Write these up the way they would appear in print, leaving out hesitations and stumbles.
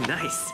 Nice.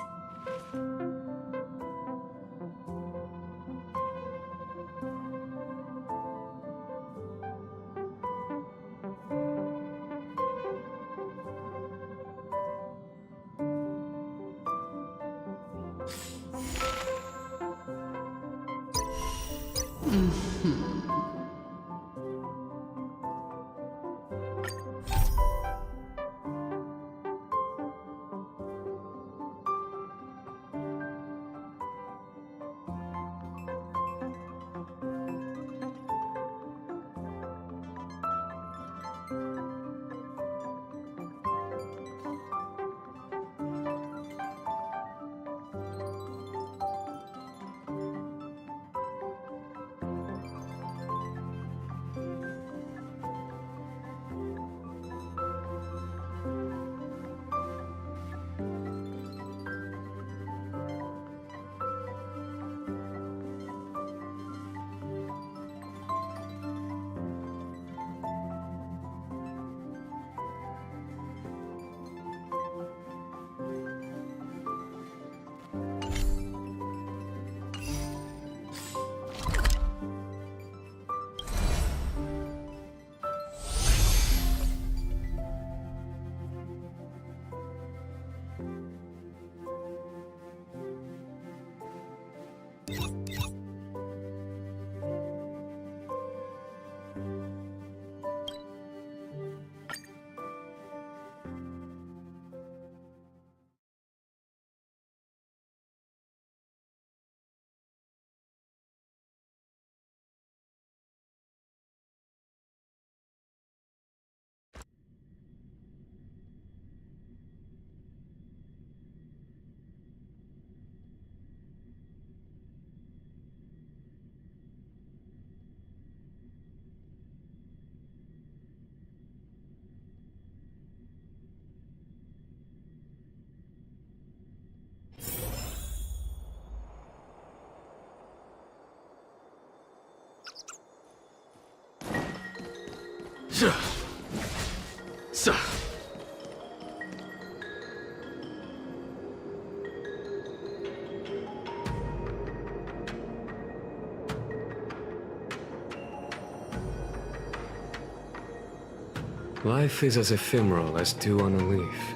Life is as ephemeral as dew on a leaf,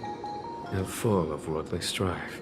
and full of worldly strife.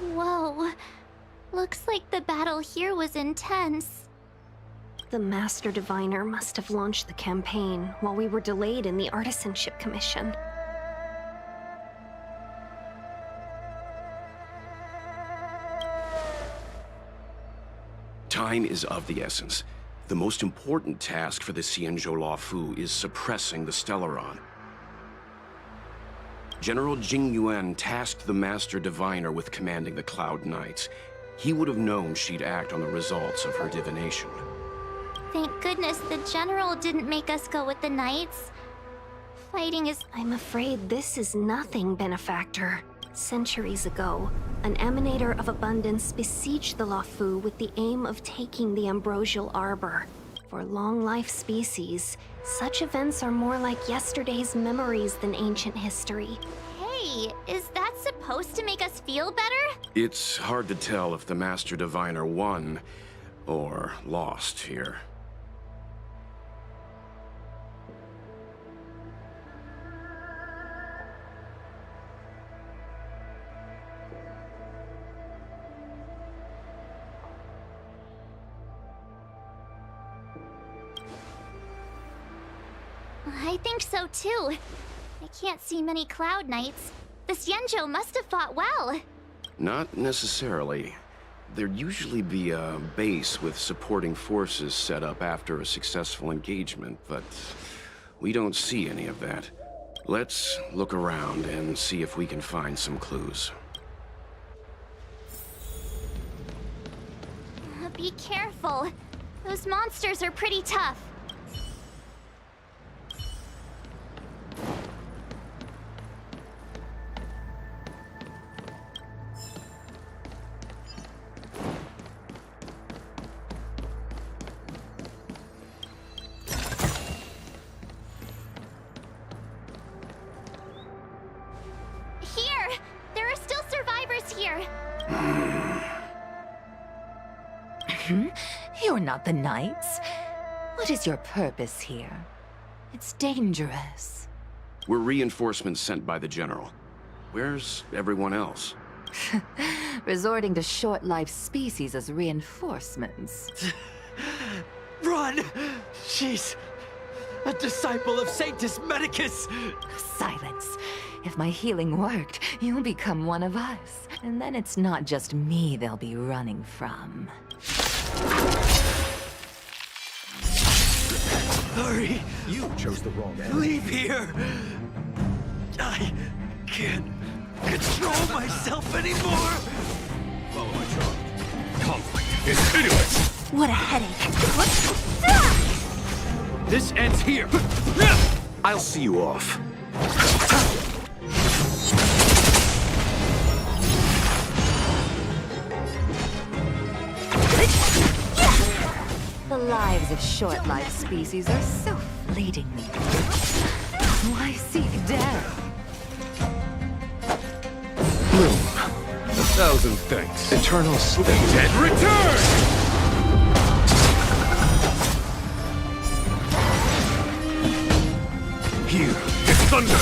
Whoa. Looks like the battle here was intense. The Master Diviner must have launched the campaign while we were delayed in the Artisanship Commission. Time is of the essence. The most important task for the Xianzhou Luofu is suppressing the Stellaron. General Jing Yuan tasked the Master Diviner with commanding the Cloud Knights. He would have known she'd act on the results of her divination. Thank goodness the General didn't make us go with the Knights. Fighting is... I'm afraid this is nothing, Benefactor. Centuries ago, an Emanator of Abundance besieged the Luofu with the aim of taking the Ambrosial Arbor. For long-life species, such events are more like yesterday's memories than ancient history. Hey, is that supposed to make us feel better? It's hard to tell if the Master Diviner won or lost here. I think so too. I can't see many Cloud Knights. The Xianzhou must have fought well. Not necessarily. There'd usually be a base with supporting forces set up after a successful engagement, but we don't see any of that. Let's look around and see if we can find some clues. Be careful. Those monsters are pretty tough. Here! There are still survivors here! You're not the Knights. What is your purpose here? It's dangerous. We're reinforcements sent by the General. Where's everyone else? Resorting to short-lived species as reinforcements. Run! She's a disciple of Sanctus Medicus! Silence. If my healing worked, you'll become one of us. And then it's not just me they'll be running from. Hurry! You chose the wrong end. Leave here! I can't control myself anymore! Follow my charge. Conflict is hideous! What a headache. This ends here! I'll see you off. The lives of short-lived species are so fleetingly brief. Why seek death? 1,000 thanks. Eternal sleep. Dead return! Here is thunder.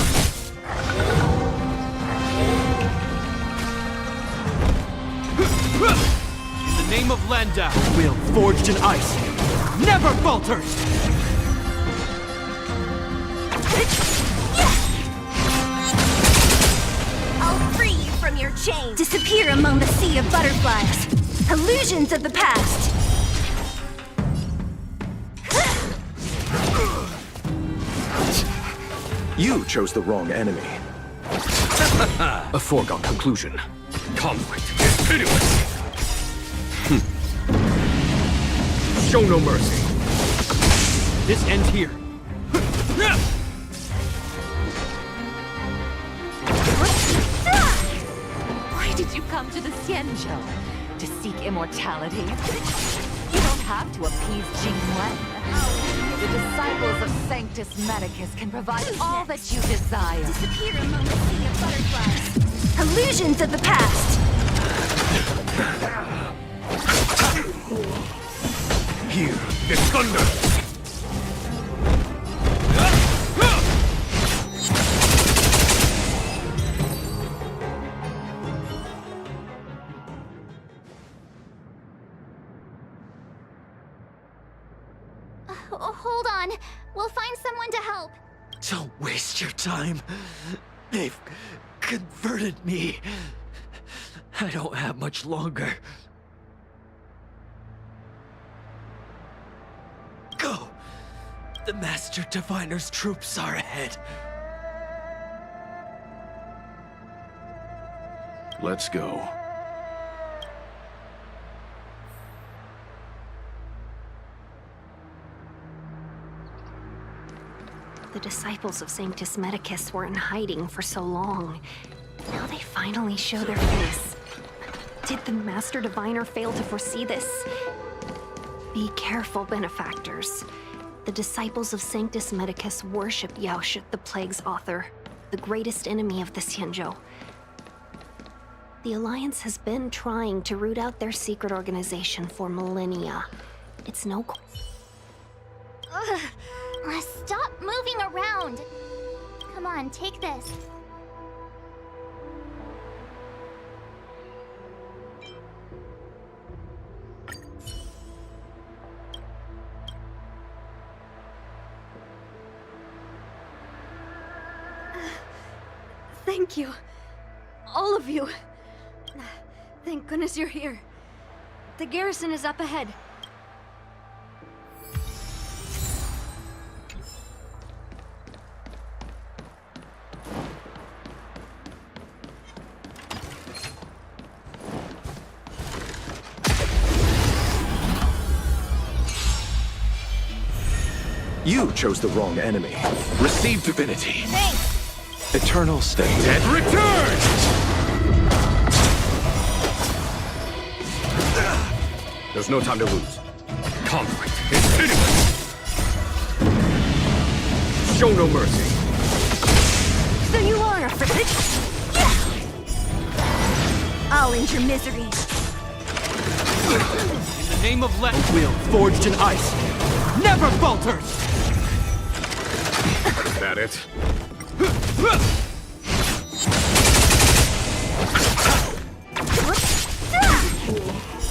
In the name of Landau, will forged in ice never falters! I'll free you from your chains. Disappear among the sea of butterflies. Illusions of the past. You chose the wrong enemy. A foregone conclusion. Conflict is hideous. Show no mercy. This ends here. Why did you come to the Xianzhou? To seek immortality? You don't have to appease Jingwen. The disciples of Sanctus Medicus can provide all that you desire. Disappear among the sea of butterflies. Illusions of the past. Here is thunder. time. They've converted me. I don't have much longer. Go! The Master Diviner's troops are ahead. Let's go. The disciples of Sanctus Medicus were in hiding for so long. Now they finally show their face. Did the Master Diviner fail to foresee this? Be careful, benefactors. The disciples of Sanctus Medicus worship Yaoshut, the Plague's author, the greatest enemy of the Xianzhou. The Alliance has been trying to root out their secret organization for millennia. It's no... Stop moving around! Come on, take this. Thank you. All of you. Thank goodness you're here. The garrison is up ahead. You chose the wrong enemy. Receive divinity. Thanks! Eternal state. Dead return! There's no time to lose. Conflict is pitiless. Show no mercy. So you are afraid? Yeah! I'll end your misery. In the name of a will forged in ice never falters! Is that it?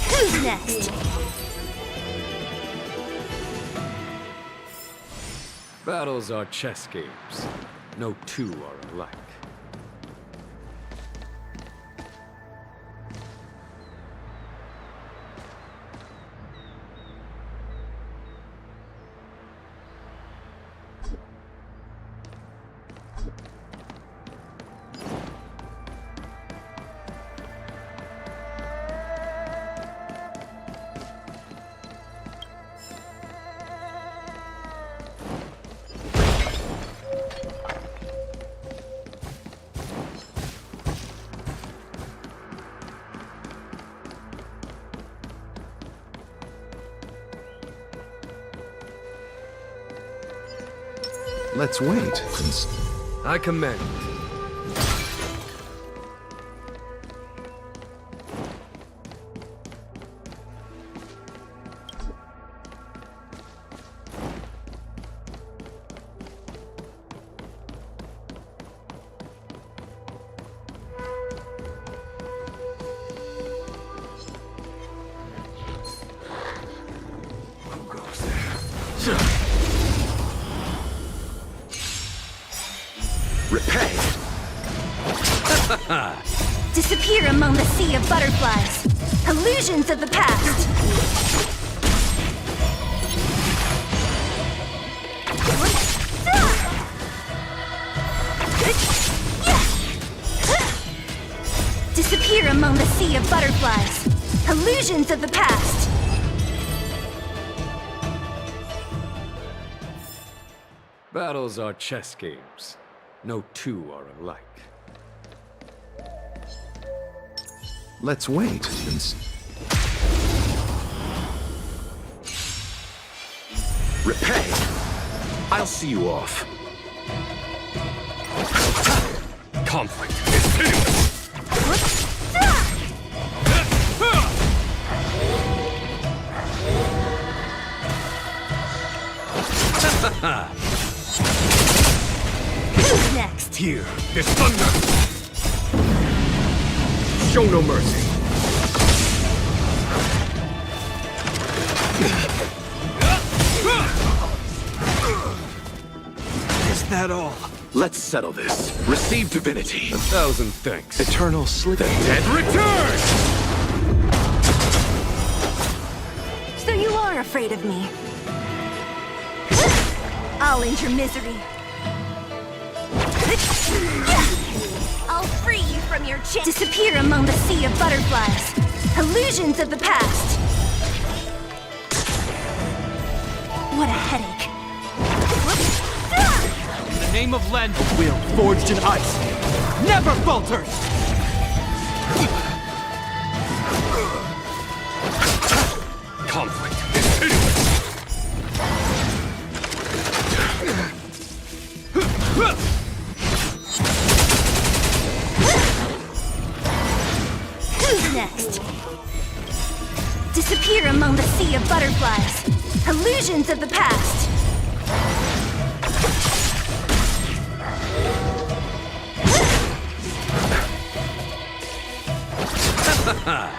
Who's next? Battles are chess games. No two are alike. Let's wait. I command. Who goes there? Repay! Disappear among the sea of butterflies. Illusions of the past. Disappear among the sea of butterflies. Illusions of the past. Battles are chess games. No two are alike. Let's wait. Repay! I'll see you off. Conflict is pitiless! Who's next? Here is thunder! Show no mercy! Is that all? Let's settle this. Receive divinity. 1,000 thanks. Eternal sleep. The dead return! So you are afraid of me. I'll end your misery. I'll free you from your chain. Disappear among the sea of butterflies. Illusions of the past. What a headache. In the name of Lend, a will forged in ice never falters! Conflict is hideous! Who's next? Disappear among the sea of butterflies. Illusions of the past.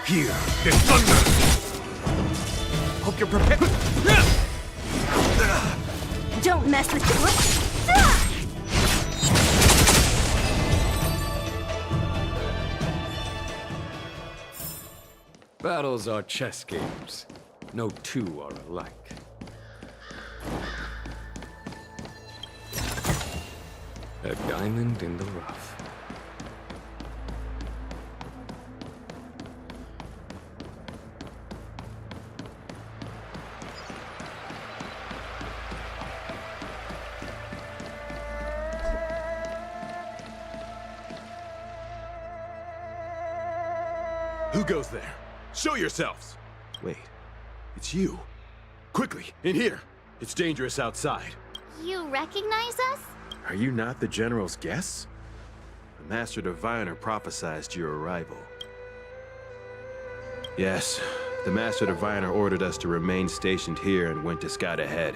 Here is thunder! Hope you're prepared. Don't mess with Battles are chess games. No two are alike. A diamond in the rough. Who goes there? Show yourselves! Wait, it's you. Quickly, in here. It's dangerous outside. You recognize us? Are you not the General's guests? The Master Diviner prophesized your arrival. Yes, the Master Diviner ordered us to remain stationed here and went to scout ahead.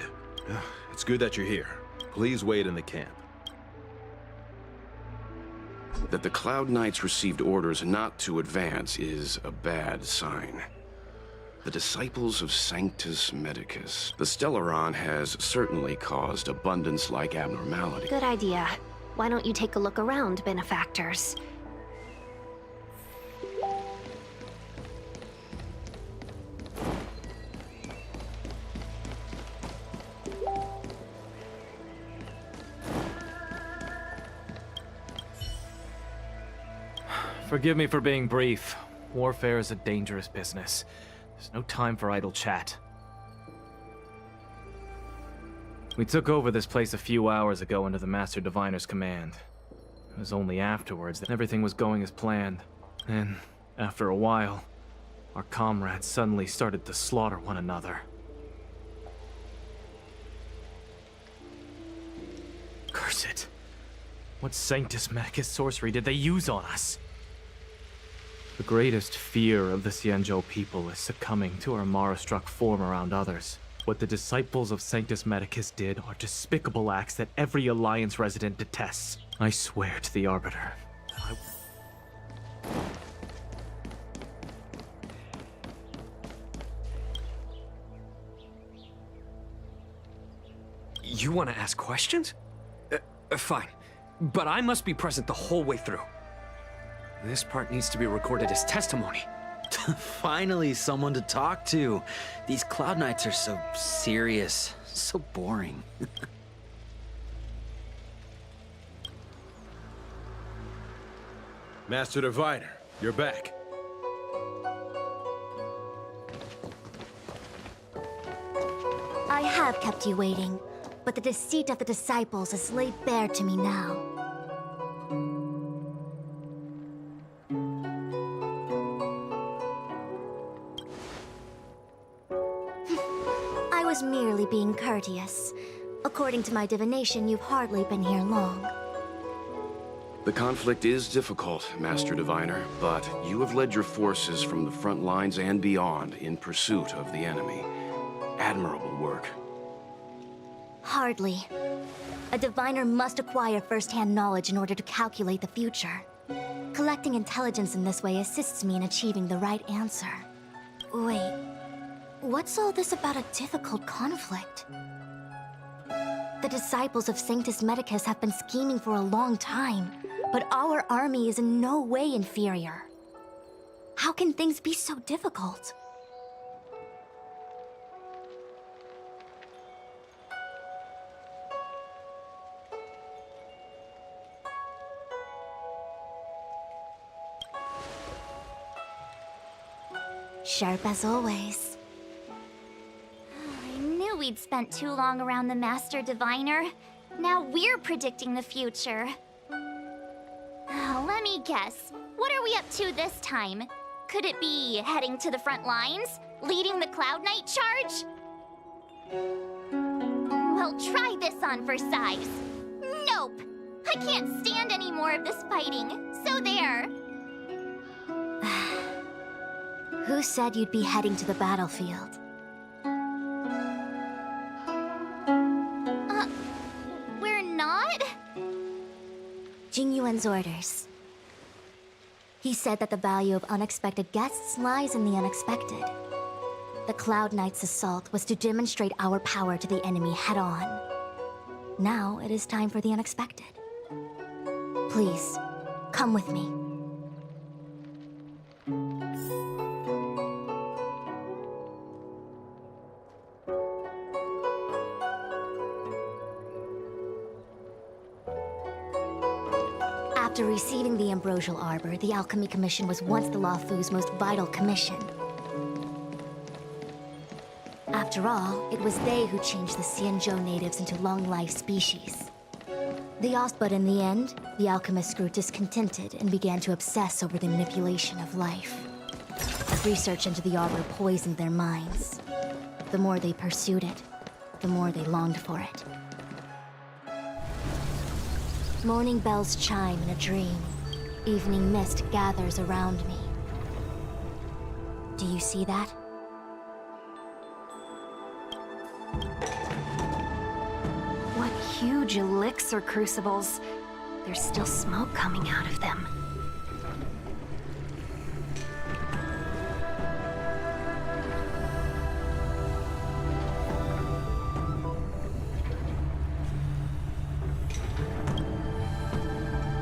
It's good that you're here. Please wait in the camp. That the Cloud Knights received orders not to advance is a bad sign. The disciples of Sanctus Medicus. The Stellaron has certainly caused abundance-like abnormality. Good idea. Why don't you take a look around, benefactors? Forgive me for being brief. Warfare is a dangerous business. There's no time for idle chat. We took over this place a few hours ago under the Master Diviner's command. It was only afterwards that everything was going as planned. And, after a while, our comrades suddenly started to slaughter one another. Curse it. What Sanctus Medicus sorcery did they use on us? The greatest fear of the Xianzhou people is succumbing to our Mara-struck form around others. What the disciples of Sanctus Medicus did are despicable acts that every Alliance resident detests. I swear to the Arbiter that You want to ask questions? Fine. But I must be present the whole way through. This part needs to be recorded as testimony. Finally, someone to talk to. These Cloud Knights are so serious, so boring. Master Diviner, you're back. I have kept you waiting, but the deceit of the disciples is laid bare to me now. I was merely being courteous. According to my divination, you've hardly been here long. The conflict is difficult, Master Diviner, but you have led your forces from the front lines and beyond in pursuit of the enemy. Admirable work. Hardly. A diviner must acquire first-hand knowledge in order to calculate the future. Collecting intelligence in this way assists me in achieving the right answer. Wait, what's all this about a difficult conflict? The disciples of Sanctus Medicus have been scheming for a long time, but our army is in no way inferior. How can things be so difficult? Sharp as always. I knew we'd spent too long around the Master Diviner. Now we're predicting the future. Let me guess. What are we up to this time? Could it be heading to the front lines? Leading the Cloud Knight charge? Well, try this on for size. Nope! I can't stand any more of this fighting. So there. Who said you'd be heading to the battlefield? We're not? Jing Yuan's orders. He said that the value of unexpected guests lies in the unexpected. The Cloud Knight's assault was to demonstrate our power to the enemy head-on. Now it is time for the unexpected. Please, come with me. After receiving the Ambrosial Arbor, the Alchemy Commission was once the Luofu's most vital commission. After all, it was they who changed the Xianzhou natives into long-life species. But in the end, the alchemists grew discontented and began to obsess over the manipulation of life. Research into the Arbor poisoned their minds. The more they pursued it, the more they longed for it. Morning bells chime in a dream. Evening mist gathers around me. Do you see that? What huge elixir crucibles. There's still smoke coming out of them.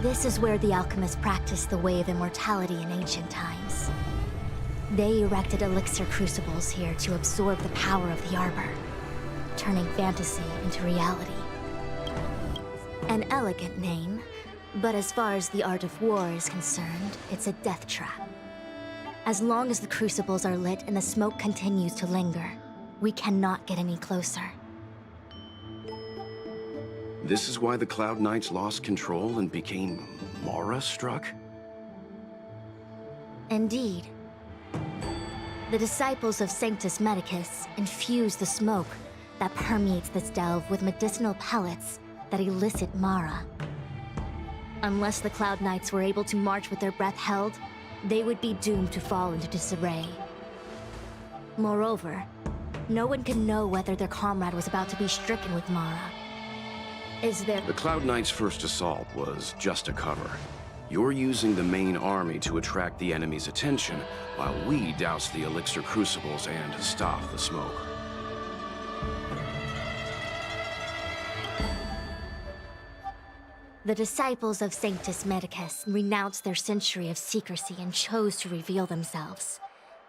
This is where the alchemists practiced the way of immortality in ancient times. They erected elixir crucibles here to absorb the power of the Arbor, turning fantasy into reality. An elegant name, but as far as the art of war is concerned, it's a death trap. As long as the crucibles are lit and the smoke continues to linger, we cannot get any closer. This is why the Cloud Knights lost control and became Mara-struck? Indeed. The disciples of Sanctus Medicus infuse the smoke that permeates this delve with medicinal pellets that elicit Mara. Unless the Cloud Knights were able to march with their breath held, they would be doomed to fall into disarray. Moreover, no one can know whether their comrade was about to be stricken with Mara. The Cloud Knights' first assault was just a cover. You're using the main army to attract the enemy's attention, while we douse the elixir crucibles and stop the smoke. The disciples of Sanctus Medicus renounced their century of secrecy and chose to reveal themselves,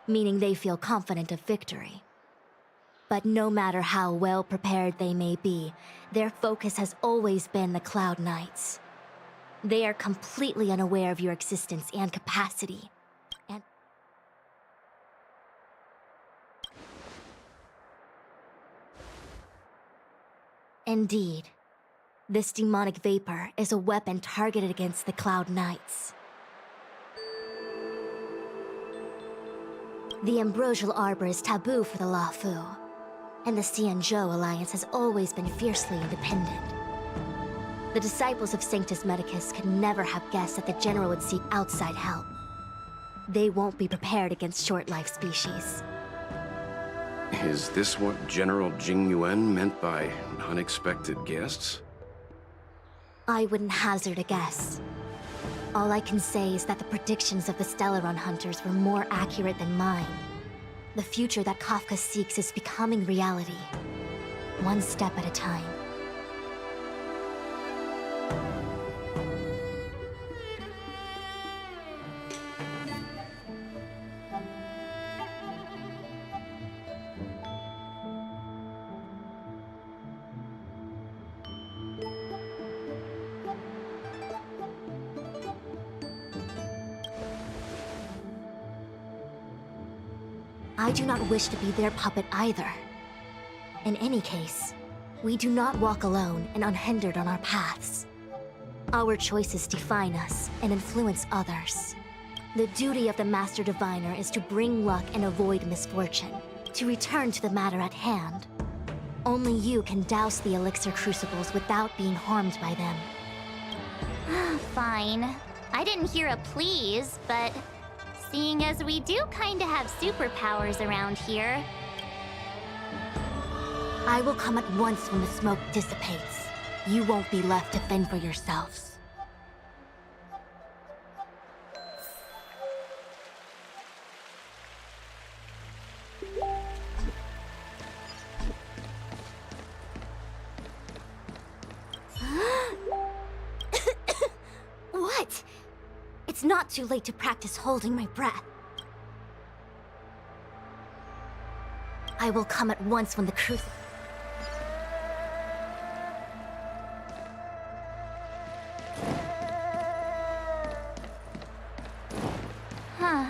meaning they feel confident of victory. But no matter how well prepared they may be, their focus has always been the Cloud Knights. They are completely unaware of your existence and capacity. Indeed, this demonic vapor is a weapon targeted against the Cloud Knights. The Ambrosial Arbor is taboo for the Luofu, and the Xianzhou Alliance has always been fiercely independent. The disciples of Sanctus Medicus could never have guessed that the General would seek outside help. They won't be prepared against short-life species. Is this what General Jing Yuan meant by unexpected guests? I wouldn't hazard a guess. All I can say is that the predictions of the Stellaron hunters were more accurate than mine. The future that Kafka seeks is becoming reality, one step at a time. I do not wish to be their puppet either. In any case, we do not walk alone and unhindered on our paths. Our choices define us and influence others. The duty of the Master Diviner is to bring luck and avoid misfortune, to return to the matter at hand. Only you can douse the elixir crucibles without being harmed by them. Fine. I didn't hear a please, but seeing as we do kinda have superpowers around here... I will come at once when the smoke dissipates. You won't be left to fend for yourselves. What? It's not too late to practice holding my breath. I will come at once when the crucible... Huh.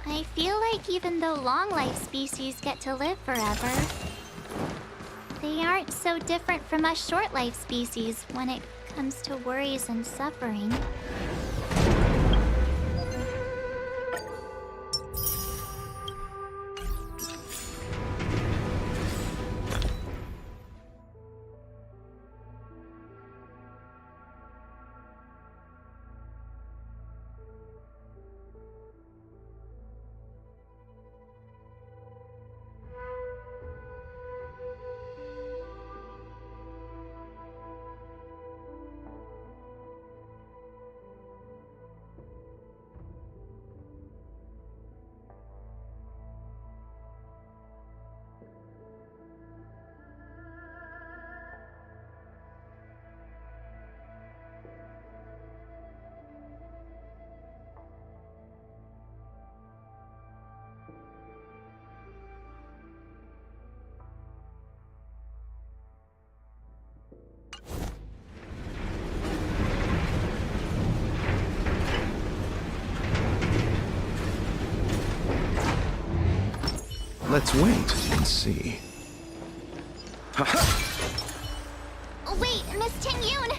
I feel like even though long-life species get to live forever, they aren't so different from us short-life species when it comes to worries and suffering. Let's wait and see. Wait, Miss Ting-Yun!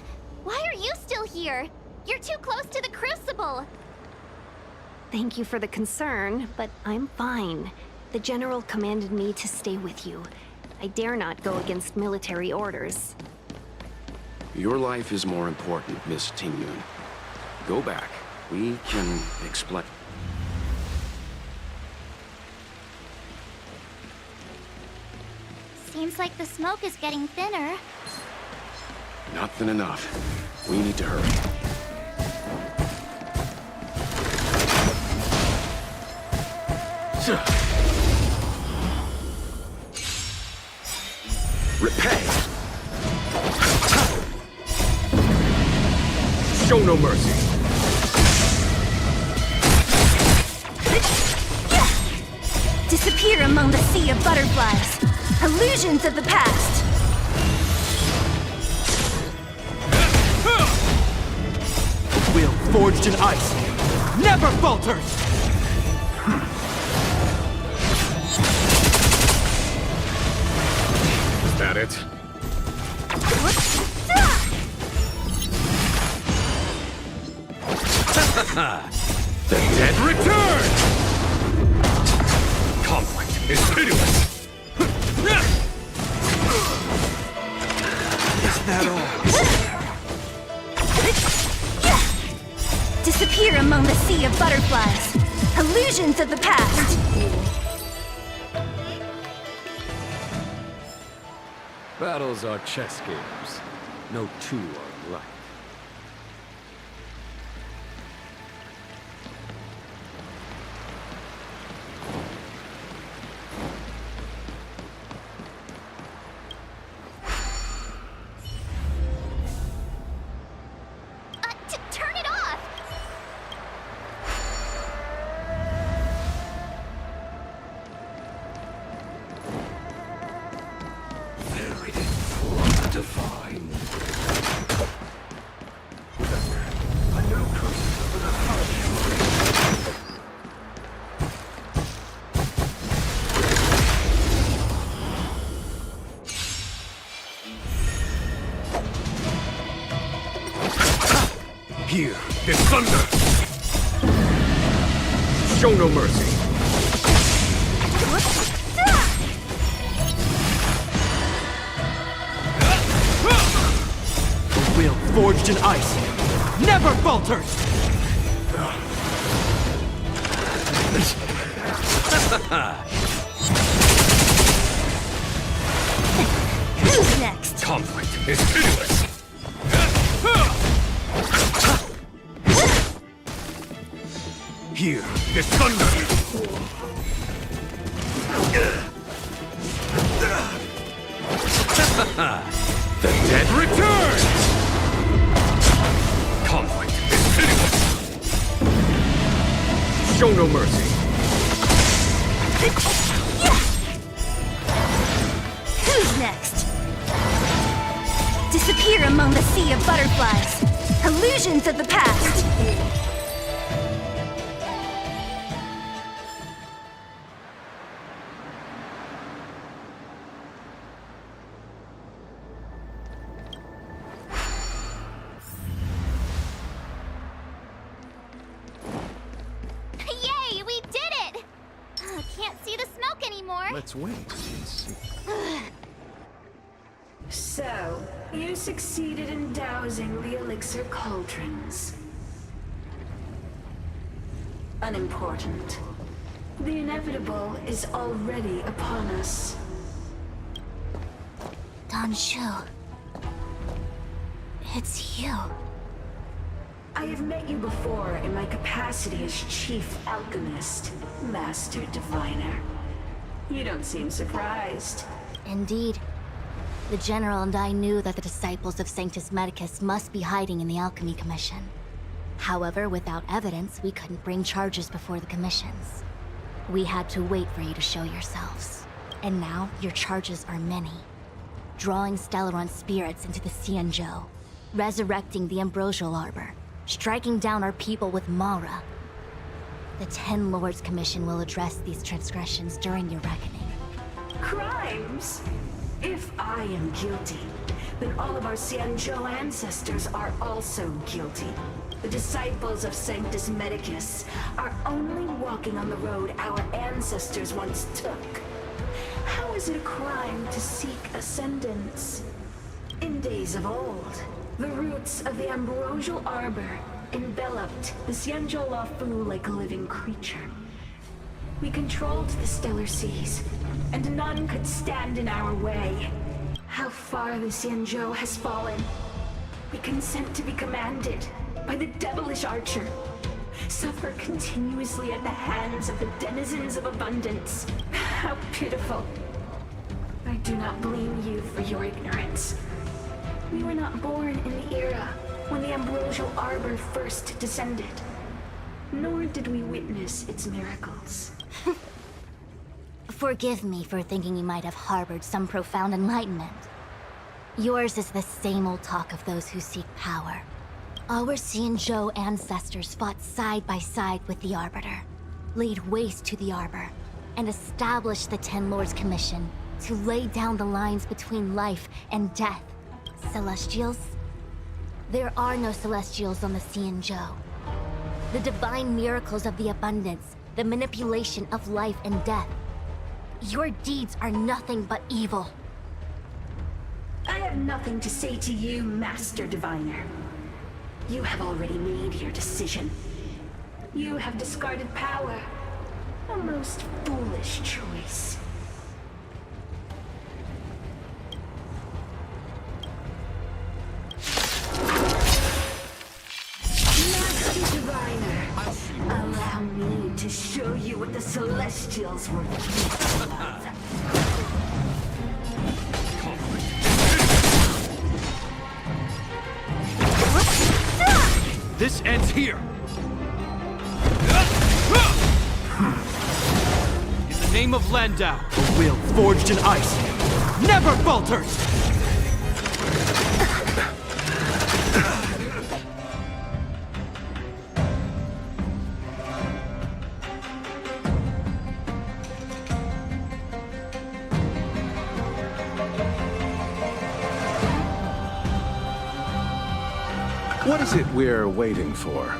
Why are you still here? You're too close to the crucible! Thank you for the concern, but I'm fine. The General commanded me to stay with you. I dare not go against military orders. Your life is more important, Miss Ting-Yun. Go back. We can explain. Seems like the smoke is getting thinner. Not thin enough. We need to hurry. Repay! Show no mercy! Disappear among the sea of butterflies. Illusions of the past. Will forged in ice never falters! Is that it? The dead return! Conflict is pitiless! Is that all? Disappear among the sea of butterflies. Illusions of the past. Battles are chess games. No two are alike. Turn it off! Very for the divine. Show no mercy. A will forged in ice never falters! Who's next? Conflict is pitiless. Here is thunder. The dead return. Conflict is pitiless. Show no mercy. Who's next? Disappear among the sea of butterflies. Illusions of the past. Yay, we did it! Can't see the smoke anymore. Let's wait and see. So, you succeeded in dousing the elixir cauldrons. Unimportant. The inevitable is already upon us. Don Shu. It's you. I have met you before in my capacity as Chief Alchemist, Master Diviner. You don't seem surprised. Indeed. The General and I knew that the disciples of Sanctus Medicus must be hiding in the Alchemy Commission. However, without evidence, we couldn't bring charges before the commissions. We had to wait for you to show yourselves. And now, your charges are many. Drawing Stellaron spirits into the Xianzhou, resurrecting the Ambrosial Arbor, striking down our people with Mara. The Ten Lords Commission will address these transgressions during your reckoning. Crimes? If I am guilty, then all of our Xianzhou ancestors are also guilty. The disciples of Sanctus Medicus are only walking on the road our ancestors once took. How is it a crime to seek ascendance? In days of old, the roots of the Ambrosial Arbor enveloped the Xianzhou Luofu like a living creature. We controlled the stellar seas, and none could stand in our way. How far the Xianzhou has fallen. We consent to be commanded by the devilish archer. Suffer continuously at the hands of the denizens of abundance. How pitiful. I do not blame you for your ignorance. We were not born in the era when the Ambrosial Arbor first descended. Nor did we witness its miracles. Forgive me for thinking you might have harbored some profound enlightenment. Yours is the same old talk of those who seek power. Our Xianzhou ancestors fought side by side with the Arbiter, laid waste to the Arbor, and established the Ten Lords Commission to lay down the lines between life and death. Celestials? There are no Celestials on the Xianzhou. The divine miracles of the abundance, the manipulation of life and death. Your deeds are nothing but evil. I have nothing to say to you, Master Diviner. You have already made your decision. You have discarded power. A most foolish choice. Master Diviner, allow me to show you what the Celestials were capable of. This ends here! In the name of Landau, a will forged in ice never falters! What is it we're waiting for?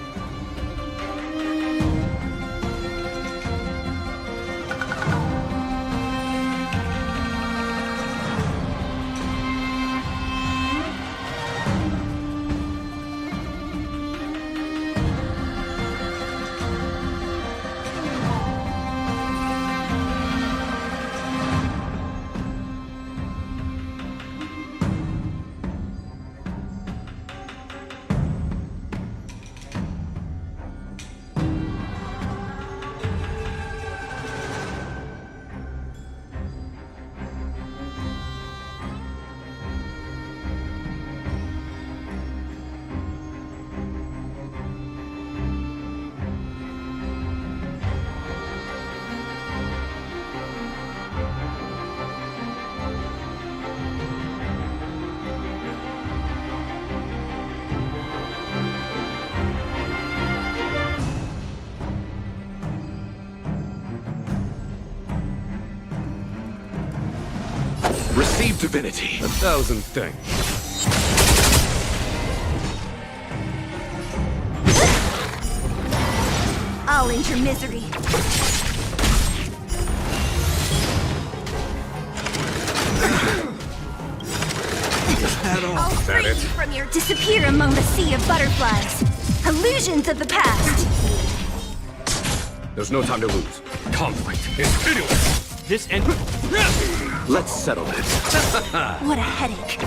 divinity. 1,000 things. I'll end your misery. I'll free you from your disappear among the sea of butterflies. Illusions of the past. There's no time to lose. Conflict is pitiless. This end. Let's settle it. What a headache.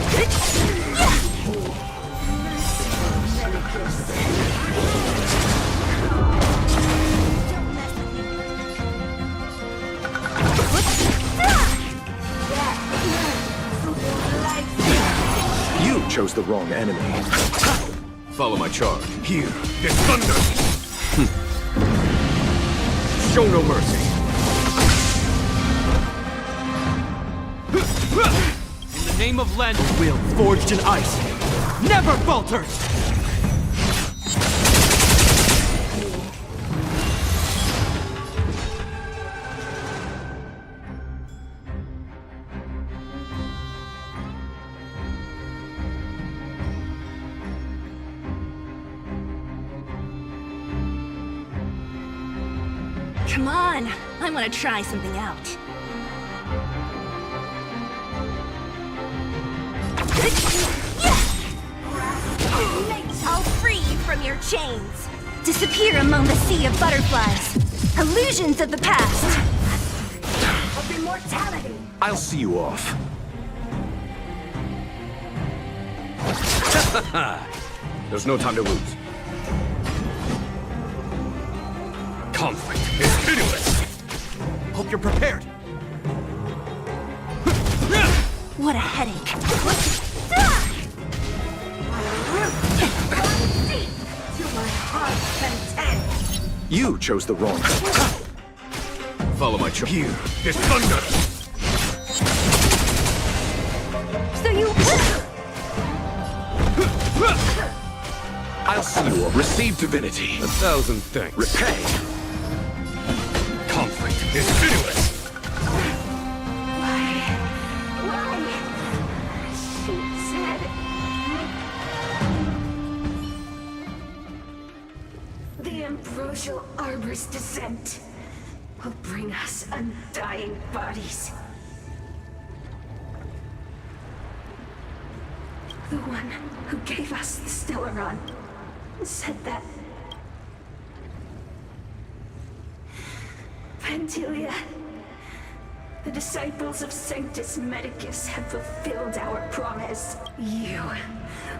You chose the wrong enemy. Follow my charge. Here is thunder. Show no mercy. In the name of Len, will forged in ice never falters. Come on, I want to try something out. I'll free you from your chains. Disappear among the sea of butterflies. Illusions of the past. Of immortality. I'll see you off. There's no time to lose. Conflict is pitiless. Hope you're prepared. What a headache. To my heart's content. You chose the wrong. Follow my charge. Here is thunder. So you... I'll see you off. Receive divinity. 1,000 things. Repay. Conflict is pitiless. Why? She said... The ambrosial arbor's descent will bring us undying bodies. The one who gave us the Stellaron said that Vantilia, the disciples of Sanctus Medicus have fulfilled our promise. You,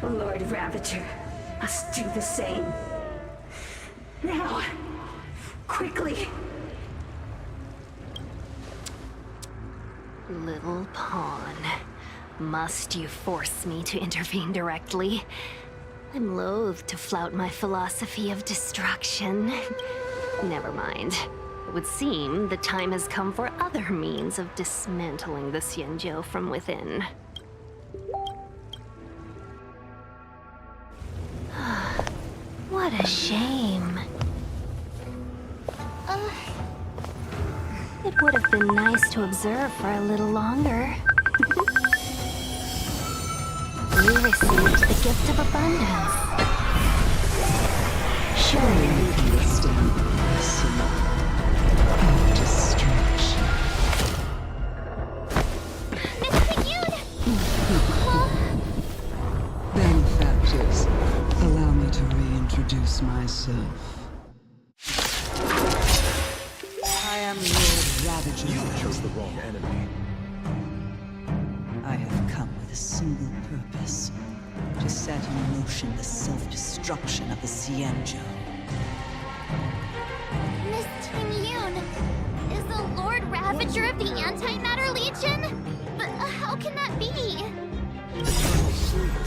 Lord Ravager, must do the same. Now, quickly. Little pawn. Must you force me to intervene directly? I'm loath to flout my philosophy of destruction. Never mind. It would seem the time has come for other means of dismantling the Xianzhou from within. What a shame. It would have been nice to observe for a little longer. You received the gift of abundance. Surely you can withstand some destruction. Benefactors, allow me to reintroduce myself. I am Lord Ravager. You chose the wrong enemy. I have come with a single purpose. To set in motion the self-destruction of the Xianzhou. Miss Ting-Yun, is the Lord Ravager of the Antimatter Legion? But how can that be?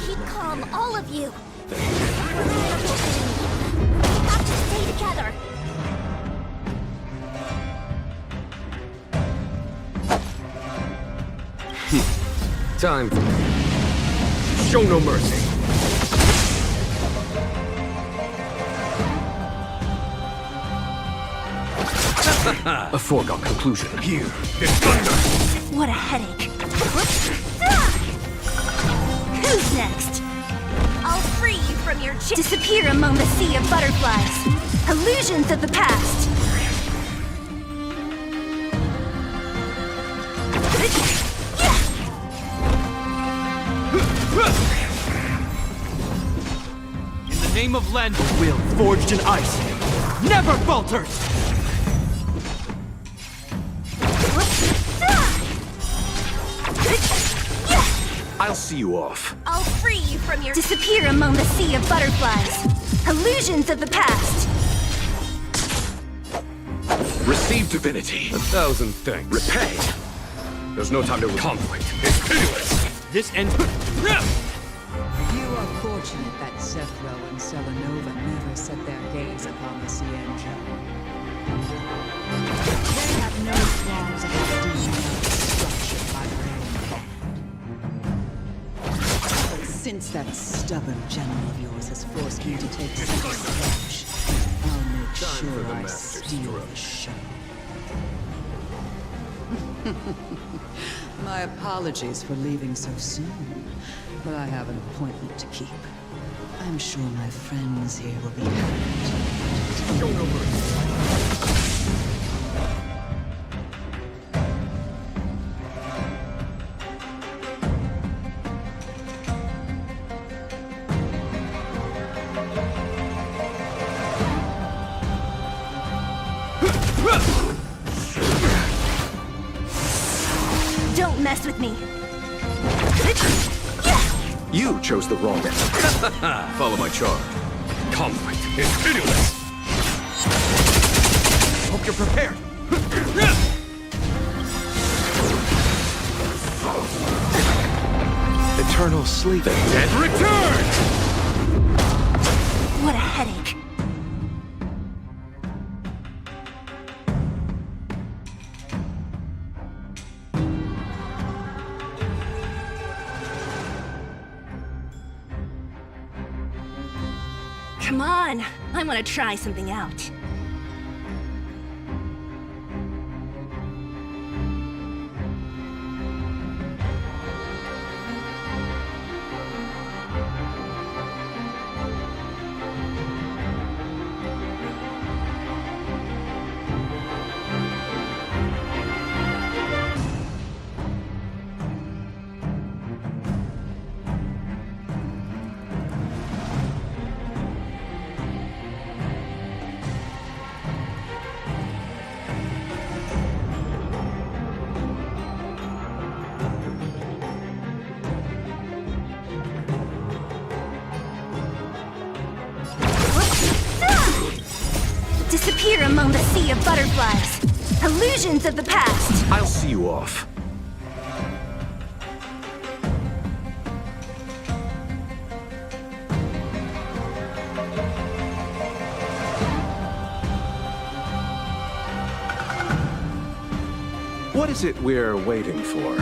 Keep calm, all of you. We have to stay together. Time. Show no mercy. A foregone conclusion. Here is thunder. What a headache. Who's next? I'll free you from your disappear among the sea of butterflies. Illusions of the past. In the name of Len, the will forged in ice never falters! I'll see you off. I'll free you from your disappear among the sea of butterflies. Illusions of the past. Receive divinity. 1,000 thanks. Repay. There's no time to Conflict is pitiless. This ends. You are fortunate that Zethro and Selenova never set their gaze upon the Cienjo. They have no qualms about dealing out destruction by their own hand. But since that stubborn general of yours has forced me to take such a stretch, I'll make sure I steal the show. My apologies for leaving so soon, but I have an appointment to keep. I'm sure my friends here will be happy to. Show no mercy. Don't mess with me. You chose the wrong answer. Follow my charge. Conflict is pitiless. Hope you're prepared. Eternal sleep. And return! What a headache. Come on, I want to try something out. Disappear among the sea of butterflies. Illusions of the past. I'll see you off. What is it we're waiting for?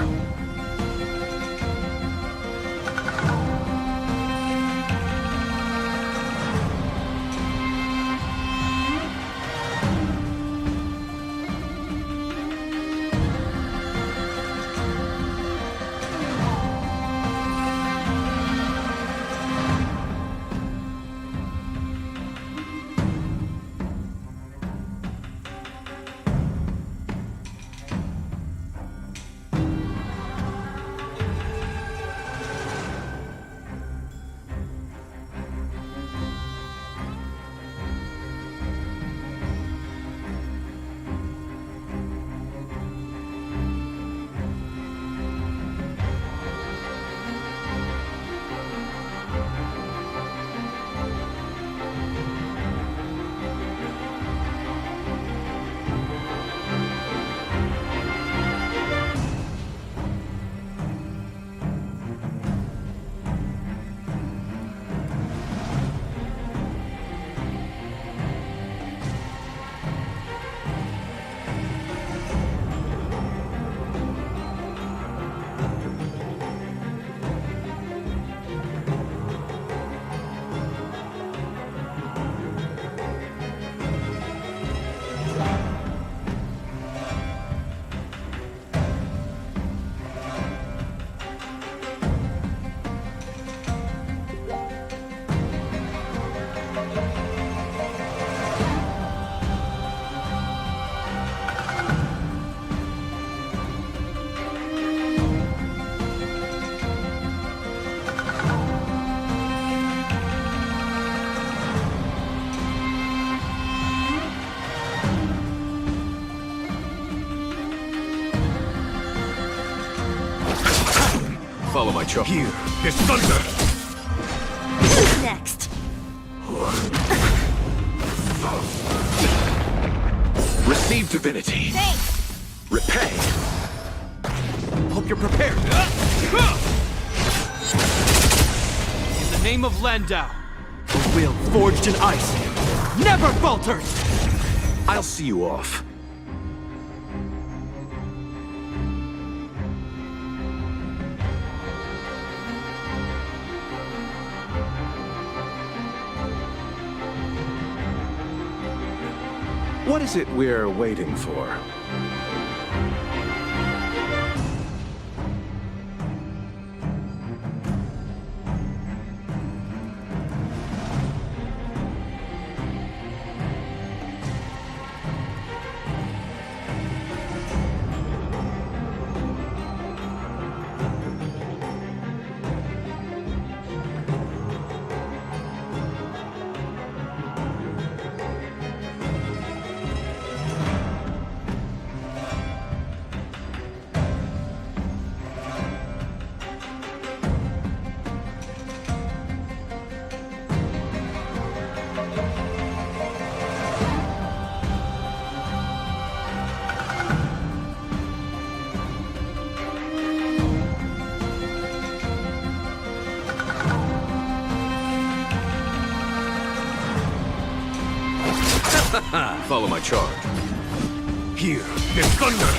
Follow my charge. Here is thunder! Who's next? Receive divinity. Thanks. Repay. Hope you're prepared. In the name of Landau, the will forged in ice never falters! I'll see you off. What is it we're waiting for? Follow my charge. Here is thunder!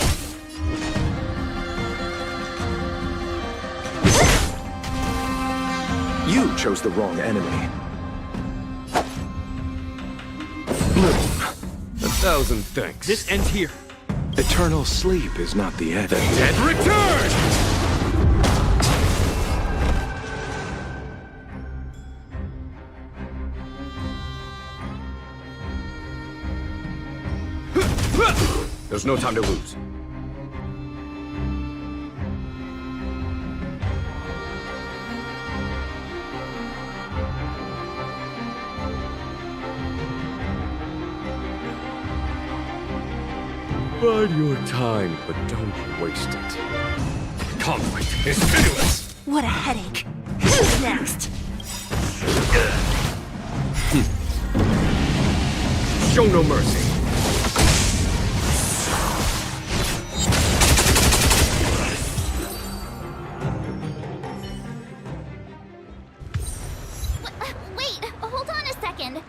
You chose the wrong enemy. Bloom. 1,000 thanks. This ends here. Eternal sleep is not the end. Dead return! There's no time to lose. Bide your time, but don't waste it. Conflict is pitiless! What a headache. Who's next? Show no mercy. Wait, hold on a second.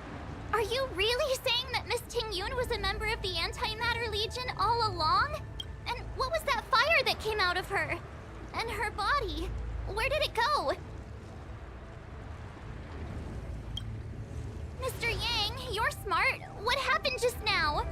Are you really saying that Miss Ting-Yun was a member of the Antimatter Legion all along? And what was that fire that came out of her? And her body? Where did it go? Mr. Yang, you're smart. What happened just now?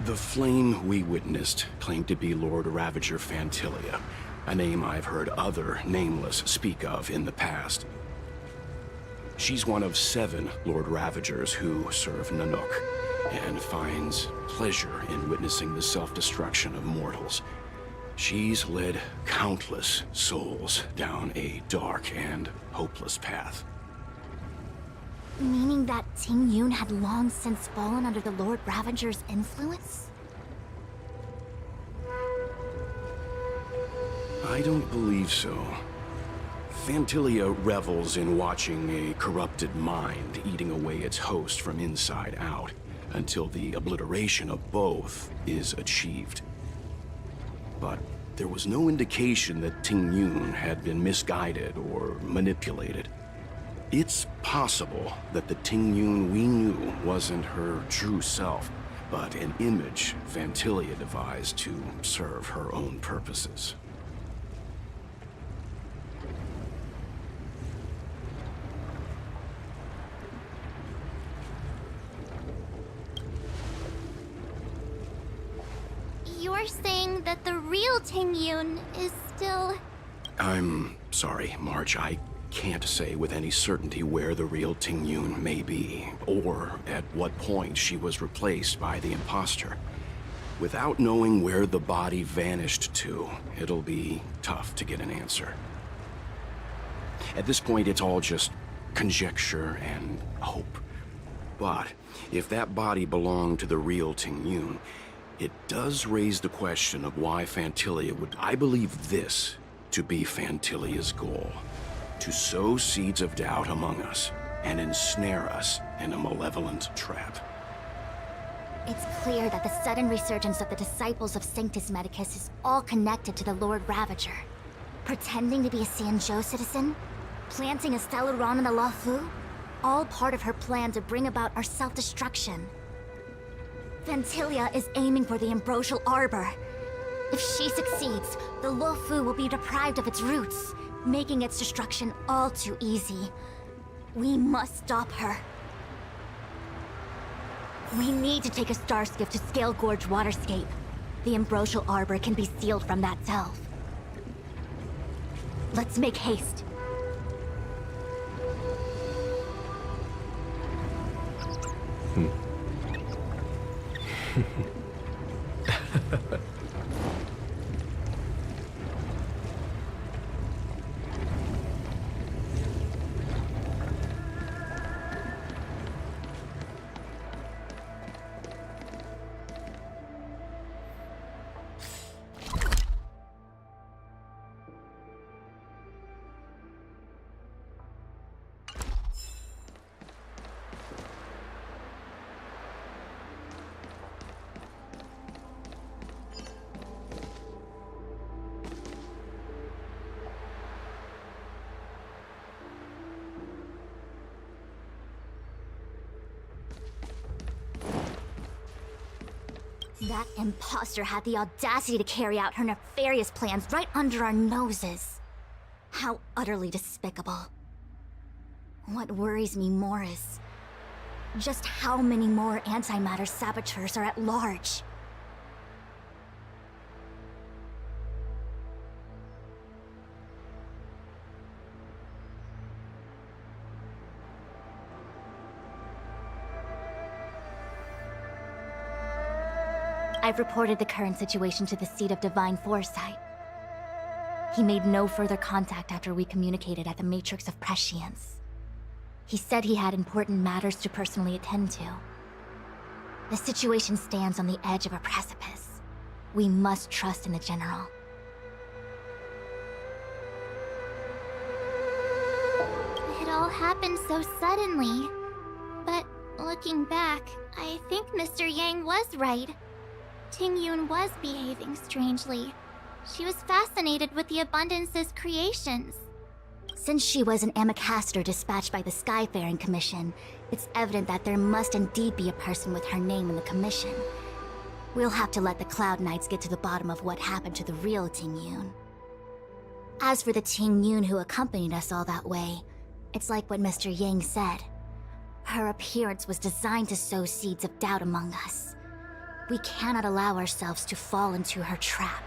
The flame we witnessed claimed to be Lord Ravager Fantilia, a name I've heard other Nameless speak of in the past. She's one of 7 Lord Ravagers who serve Nanook, and finds pleasure in witnessing the self-destruction of mortals. She's led countless souls down a dark and hopeless path. Meaning that Ting-Yun had long since fallen under the Lord Ravager's influence? I don't believe so. Fantilia revels in watching a corrupted mind eating away its host from inside out, until the obliteration of both is achieved. But there was no indication that Ting-Yun had been misguided or manipulated. It's possible that the Ting-Yun we knew wasn't her true self, but an image Fantilia devised to serve her own purposes. You're saying that the real Ting-Yun is still... I'm sorry, March. I can't say with any certainty where the real Ting-Yun may be, or at what point she was replaced by the imposter. Without knowing where the body vanished to, it'll be tough to get an answer. At this point, it's all just conjecture and hope. But if that body belonged to the real Ting Yun, it does raise the question of why Fantilia would... I believe this to be Fantilia's goal. To sow seeds of doubt among us and ensnare us in a malevolent trap. It's clear that the sudden resurgence of the disciples of Sanctus Medicus is all connected to the Lord Ravager. Pretending to be a Xianzhou citizen? Planting a Stellaron in the Luofu? All part of her plan to bring about our self-destruction. Fantilia is aiming for the Ambrosial Arbor. If she succeeds, the Luofu will be deprived of its roots, making its destruction all too easy. We must stop her. We need to take a star skiff to Scale Gorge Waterscape. The Ambrosial Arbor can be sealed from that delve. Let's make haste. That imposter had the audacity to carry out her nefarious plans right under our noses. How utterly despicable. What worries me more is just how many more antimatter saboteurs are at large. I've reported the current situation to the Seat of Divine Foresight. He made no further contact after we communicated at the Matrix of Prescience. He said he had important matters to personally attend to. The situation stands on the edge of a precipice. We must trust in the General. It all happened so suddenly. But looking back, I think Mr. Yang was right. Ting Yun was behaving strangely. She was fascinated with the Abundance's creations. Since she was an ambassador dispatched by the Skyfaring Commission, it's evident that there must indeed be a person with her name in the commission. We'll have to let the Cloud Knights get to the bottom of what happened to the real Ting Yun. As for the Ting Yun who accompanied us all that way, it's like what Mr. Yang said. Her appearance was designed to sow seeds of doubt among us. We cannot allow ourselves to fall into her trap.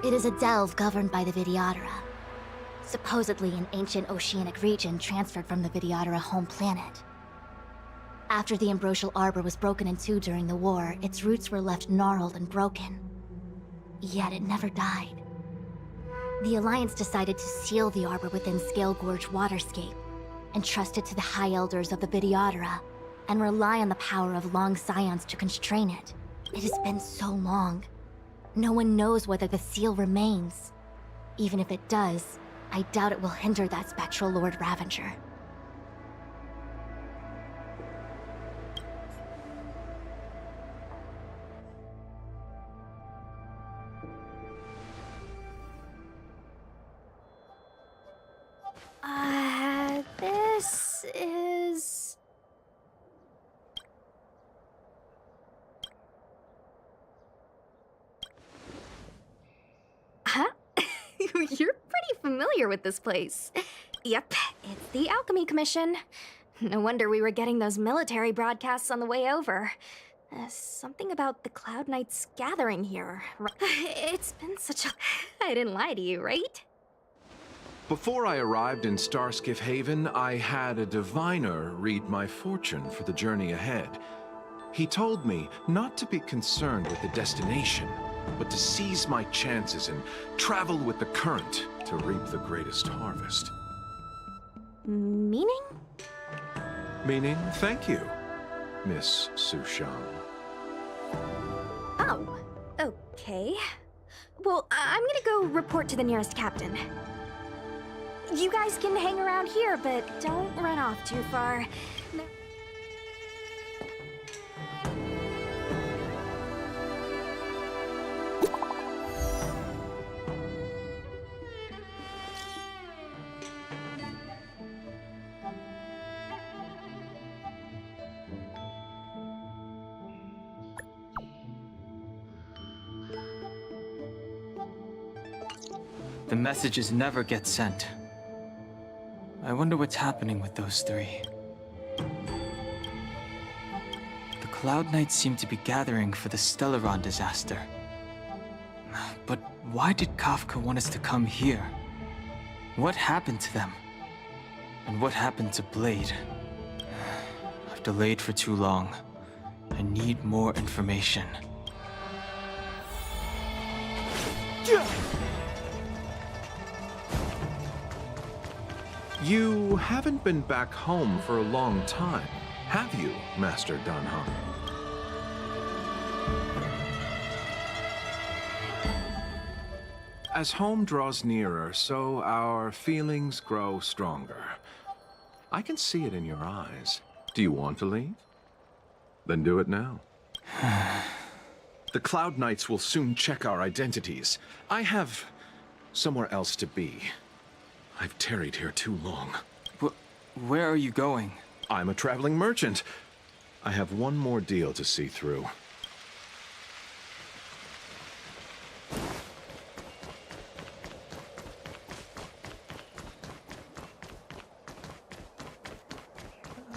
It is a delve governed by the Vidyadhara. Supposedly an ancient oceanic region transferred from the Vidyadhara home planet. After the Ambrosial Arbor was broken in two during the war, its roots were left gnarled and broken. Yet it never died. The Alliance decided to seal the Arbor within Scale Gorge Waterscape, entrust it to the High Elders of the Videodora, and rely on the power of Long Scions to constrain it. It has been so long. No one knows whether the seal remains. Even if it does, I doubt it will hinder that spectral Lord Ravager. This is... Huh? You're pretty familiar with this place. Yep, it's the Alchemy Commission. No wonder we were getting those military broadcasts on the way over. Something about the Cloud Knights gathering here. It's been such a... I didn't lie to you, right? Before I arrived in Starskiff Haven, I had a diviner read my fortune for the journey ahead. He told me not to be concerned with the destination, but to seize my chances and travel with the current to reap the greatest harvest. Meaning? Meaning, thank you, Miss Sushan. Oh, okay. Well, I'm gonna go report to the nearest captain. You guys can hang around here, but don't run off too far. The messages never get sent. I wonder what's happening with those three. The Cloud Knights seem to be gathering for the Stellaron disaster. But why did Kafka want us to come here? What happened to them? And what happened to Blade? I've delayed for too long. I need more information. You haven't been back home for a long time, have you, Master Danhong? As home draws nearer, so our feelings grow stronger. I can see it in your eyes. Do you want to leave? Then do it now. The Cloud Knights will soon check our identities. I have somewhere else to be. I've tarried here too long. Where are you going? I'm a traveling merchant. I have one more deal to see through.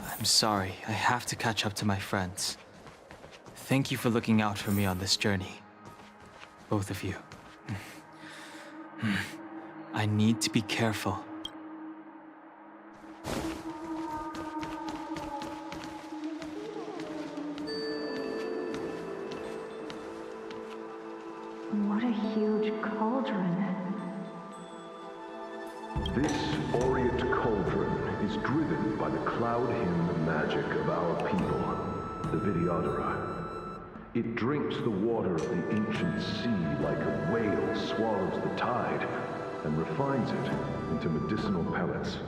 I'm sorry. I have to catch up to my friends. Thank you for looking out for me on this journey. Both of you. I need to be careful. What a huge cauldron. This aureate cauldron is driven by the cloud hymn magic of our people, the Videodora. It drinks the water of the ancient sea like a whale swallows the tide, and refines it into medicinal pellets.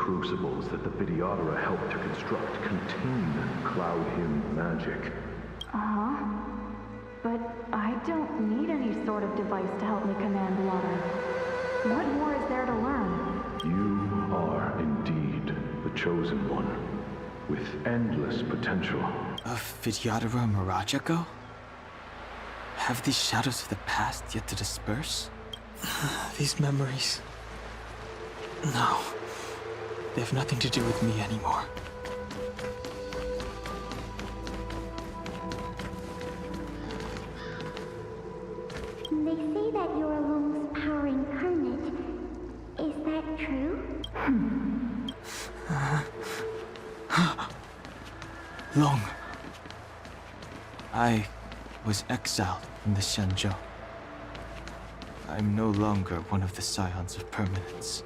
crucibles that the Videodora helped to construct contain Cloud Hymn magic. Uh-huh. But I don't need any sort of device to help me command water. What more is there to learn? You are indeed the Chosen One, with endless potential. Of Videodora Mirage ago? Have these shadows of the past yet to disperse? These memories... No. They have nothing to do with me anymore. They say that you're Lung's power incarnate. Is that true? Long. I was exiled from the Xianzhou. I'm no longer one of the Scions of Permanence.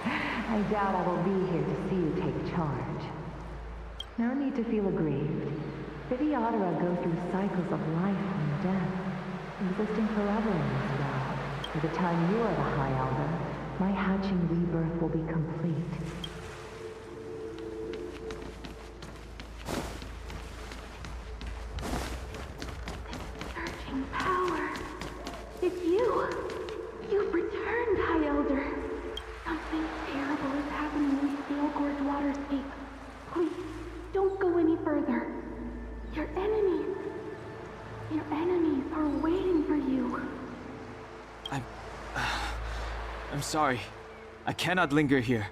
I doubt I will be here to see you take charge. No need to feel aggrieved. Videodora go through cycles of life and death, existing forever in this world. By the time you are the High Elder, my hatching rebirth will be complete. Surging power. It's you. You've returned, High Elder. Something terrible is happening in Steel Gorge Waterscape. Please, don't go any further. Your enemies are waiting for you. I'm sorry. I cannot linger here.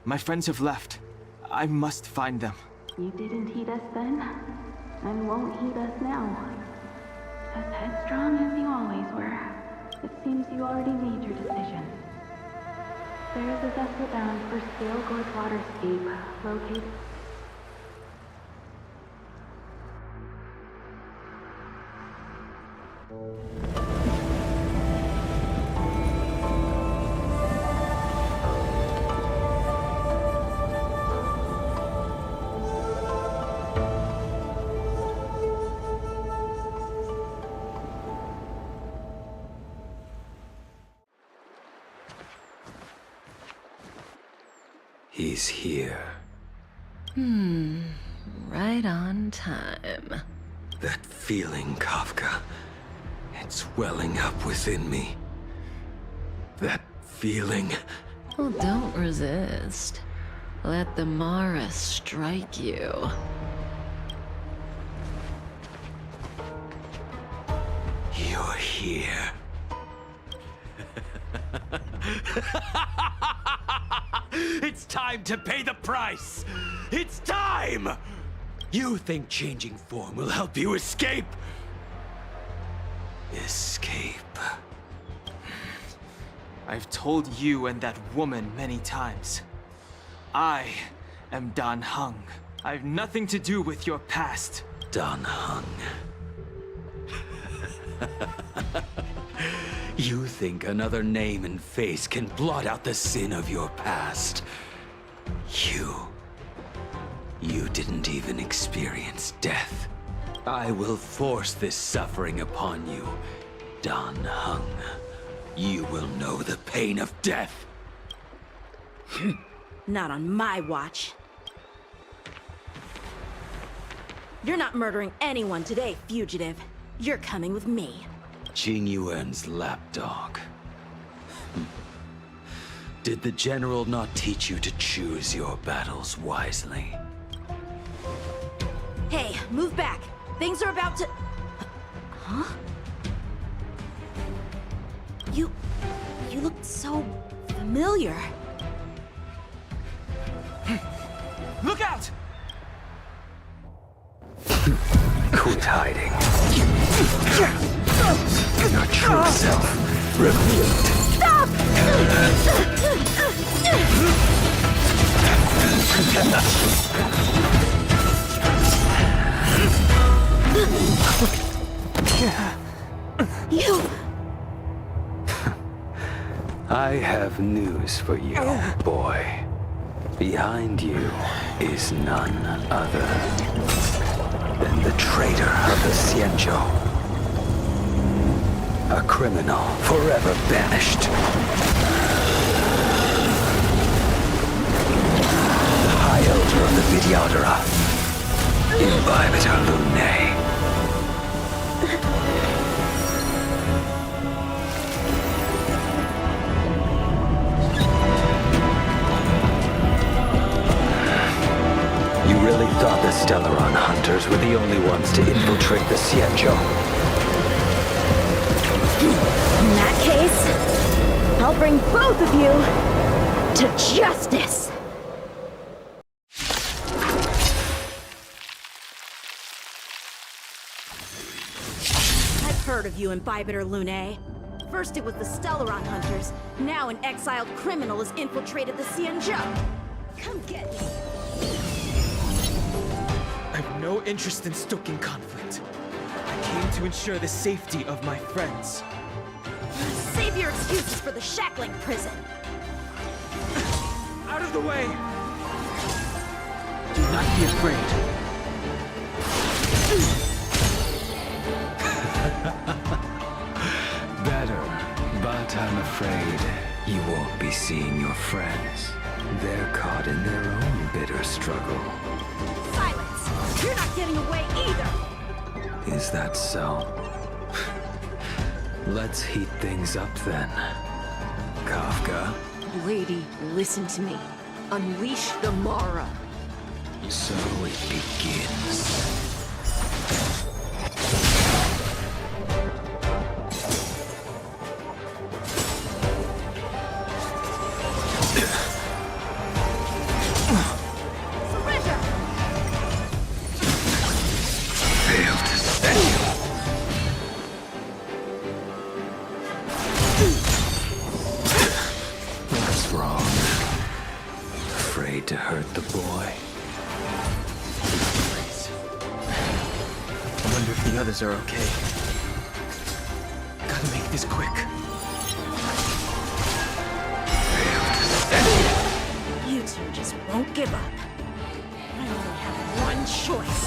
My friends have left. I must find them. You didn't heed us then, and won't heed us now. As headstrong as you always were, it seems you already made your decision. There is a vessel bound for Steel Gorge Waterscape, located... He's here. Right on time. That feeling, Kafka. It's welling up within me. That feeling. Well, don't resist. Let the Mara strike you. You're here. It's time to pay the price! It's time! You think changing form will help you escape? Escape. I've told you and that woman many times. I am Dan Heng. I have nothing to do with your past. Dan Heng. You think another name and face can blot out the sin of your past? You didn't even experience death. I will force this suffering upon you, Dan Heng. You will know the pain of death. Not on my watch. You're not murdering anyone today, fugitive. You're coming with me. Jing Yuan's lapdog. Did the General not teach you to choose your battles wisely? Hey, move back. Things are about to... Huh? You looked so familiar. Look out! Quit hiding. Your true self revealed. Stop! You... I have news for you, boy. Behind you is none other than the traitor of the Xianzhou. A criminal forever banished. High Elder of the Vidyadhara. Imbibitor Lunae. You really thought the Stellaron hunters were the only ones to infiltrate the Xianzhou? In that case, I'll bring both of you to justice! I've heard of you, Imbibitor Lunae. First it was the Stellaron hunters, now an exiled criminal has infiltrated the Xianzhou. Come get me. I have no interest in stoking conflict. I came to ensure the safety of my friends. Save your excuses for the shackling prison. Out of the way! Do not be afraid. Better, but I'm afraid you won't be seeing your friends. They're caught in their own bitter struggle. Silence! You're not getting away either! Is that so? Let's heat things up then. Kafka. Lady, listen to me. Unleash the Mara. So it begins. To hurt the boy. I wonder if the others are okay. Gotta make this quick. You two just won't give up. I only have one choice.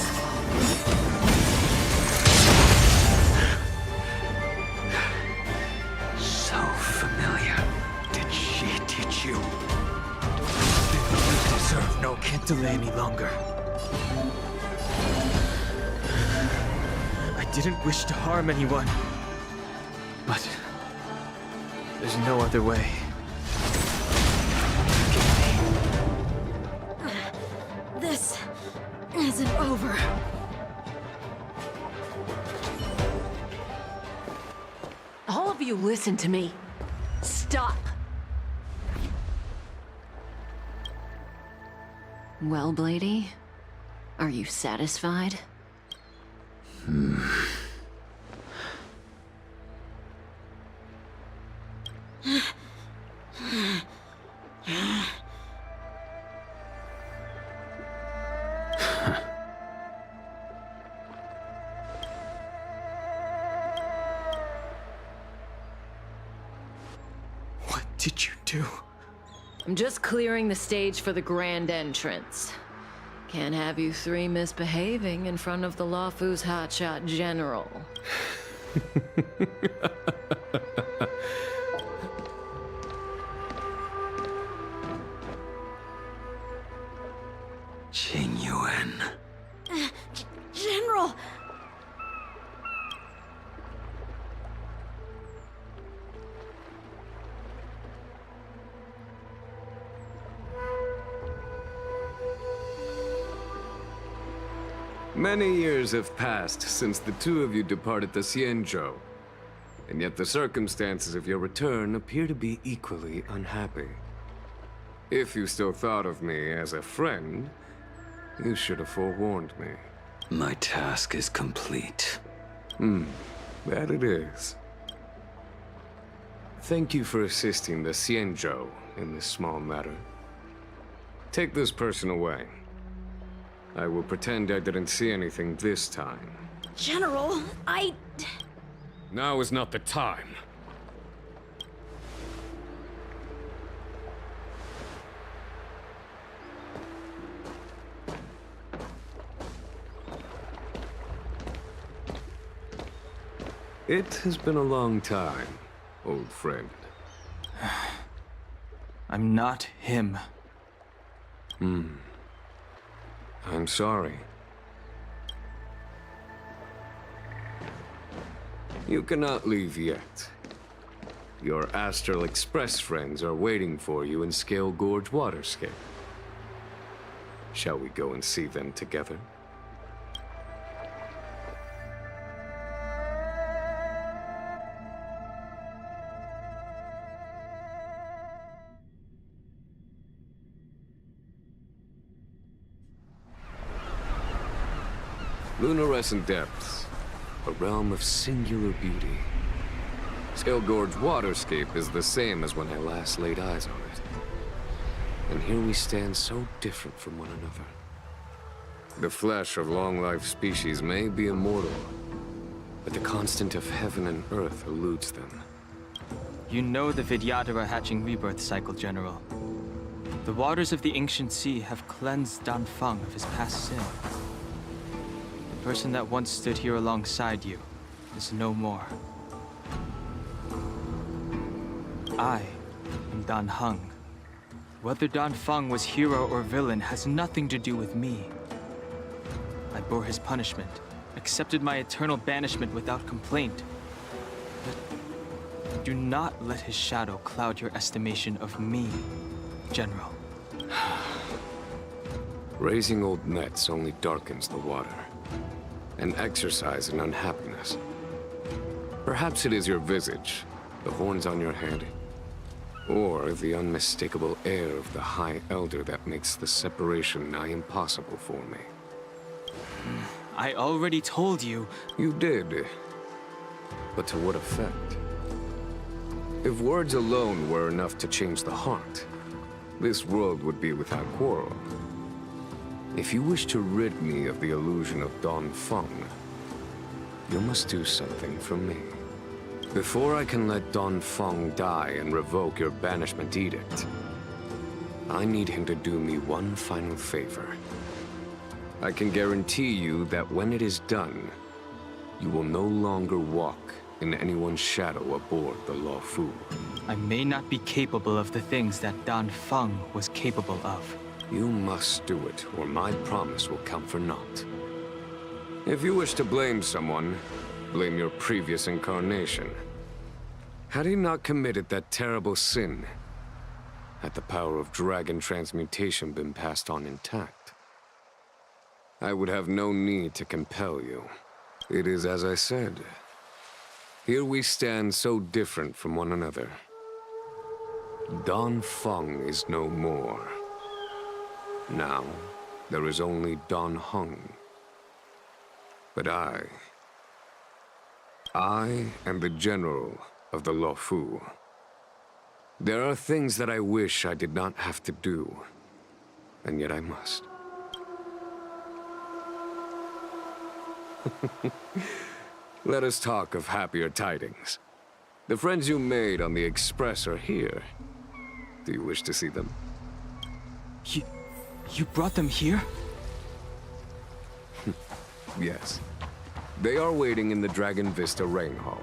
So familiar. Did she teach you? No, can't delay any longer. I didn't wish to harm anyone. But there's no other way. This isn't over. All of you listen to me. Stop. Well, Blady, are you satisfied? What did you do? I'm just clearing the stage for the grand entrance. Can't have you three misbehaving in front of the Luofu's hotshot general. Qingyuan. General! Many years have passed since the two of you departed the Xianzhou, and yet the circumstances of your return appear to be equally unhappy. If you still thought of me as a friend, you should have forewarned me. My task is complete. That it is. Thank you for assisting the Xianzhou in this small matter. Take this person away. I will pretend I didn't see anything this time. General, Now is not the time. It has been a long time, old friend. I'm not him. I'm sorry. You cannot leave yet. Your Astral Express friends are waiting for you in Scale Gorge Waterscape. Shall we go and see them together? Lunarescent Depths, a realm of singular beauty. Scale Gorge Waterscape is the same as when I last laid eyes on it. And here we stand so different from one another. The flesh of long-life species may be immortal, but the constant of heaven and earth eludes them. You know the Vidyadhara hatching rebirth cycle, General. The waters of the ancient sea have cleansed Danfeng of his past sin. The person that once stood here alongside you is no more. I am Dan Heng. Whether Danfeng was hero or villain has nothing to do with me. I bore his punishment, accepted my eternal banishment without complaint. But do not let his shadow cloud your estimation of me, General. Raising old nets only darkens the water, an exercise in unhappiness. Perhaps it is your visage, the horns on your head, or the unmistakable air of the High Elder that makes the separation nigh impossible for me. I already told you. You did. But to what effect? If words alone were enough to change the heart, this world would be without quarrel. If you wish to rid me of the illusion of Danfeng, you must do something for me. Before I can let Danfeng die and revoke your banishment edict, I need him to do me one final favor. I can guarantee you that when it is done, you will no longer walk in anyone's shadow aboard the Luofu. I may not be capable of the things that Danfeng was capable of. You must do it, or my promise will count for naught. If you wish to blame someone, blame your previous incarnation. Had he not committed that terrible sin, had the power of dragon transmutation been passed on intact, I would have no need to compel you. It is as I said. Here we stand so different from one another. Danfeng is no more. Now, there is only Dan Heng. But I am the general of the Luofu. There are things that I wish I did not have to do, and yet I must. Let us talk of happier tidings. The friends you made on the Express are here. Do you wish to see them? You brought them here? Yes. They are waiting in the Dragon Vista Rain Hall.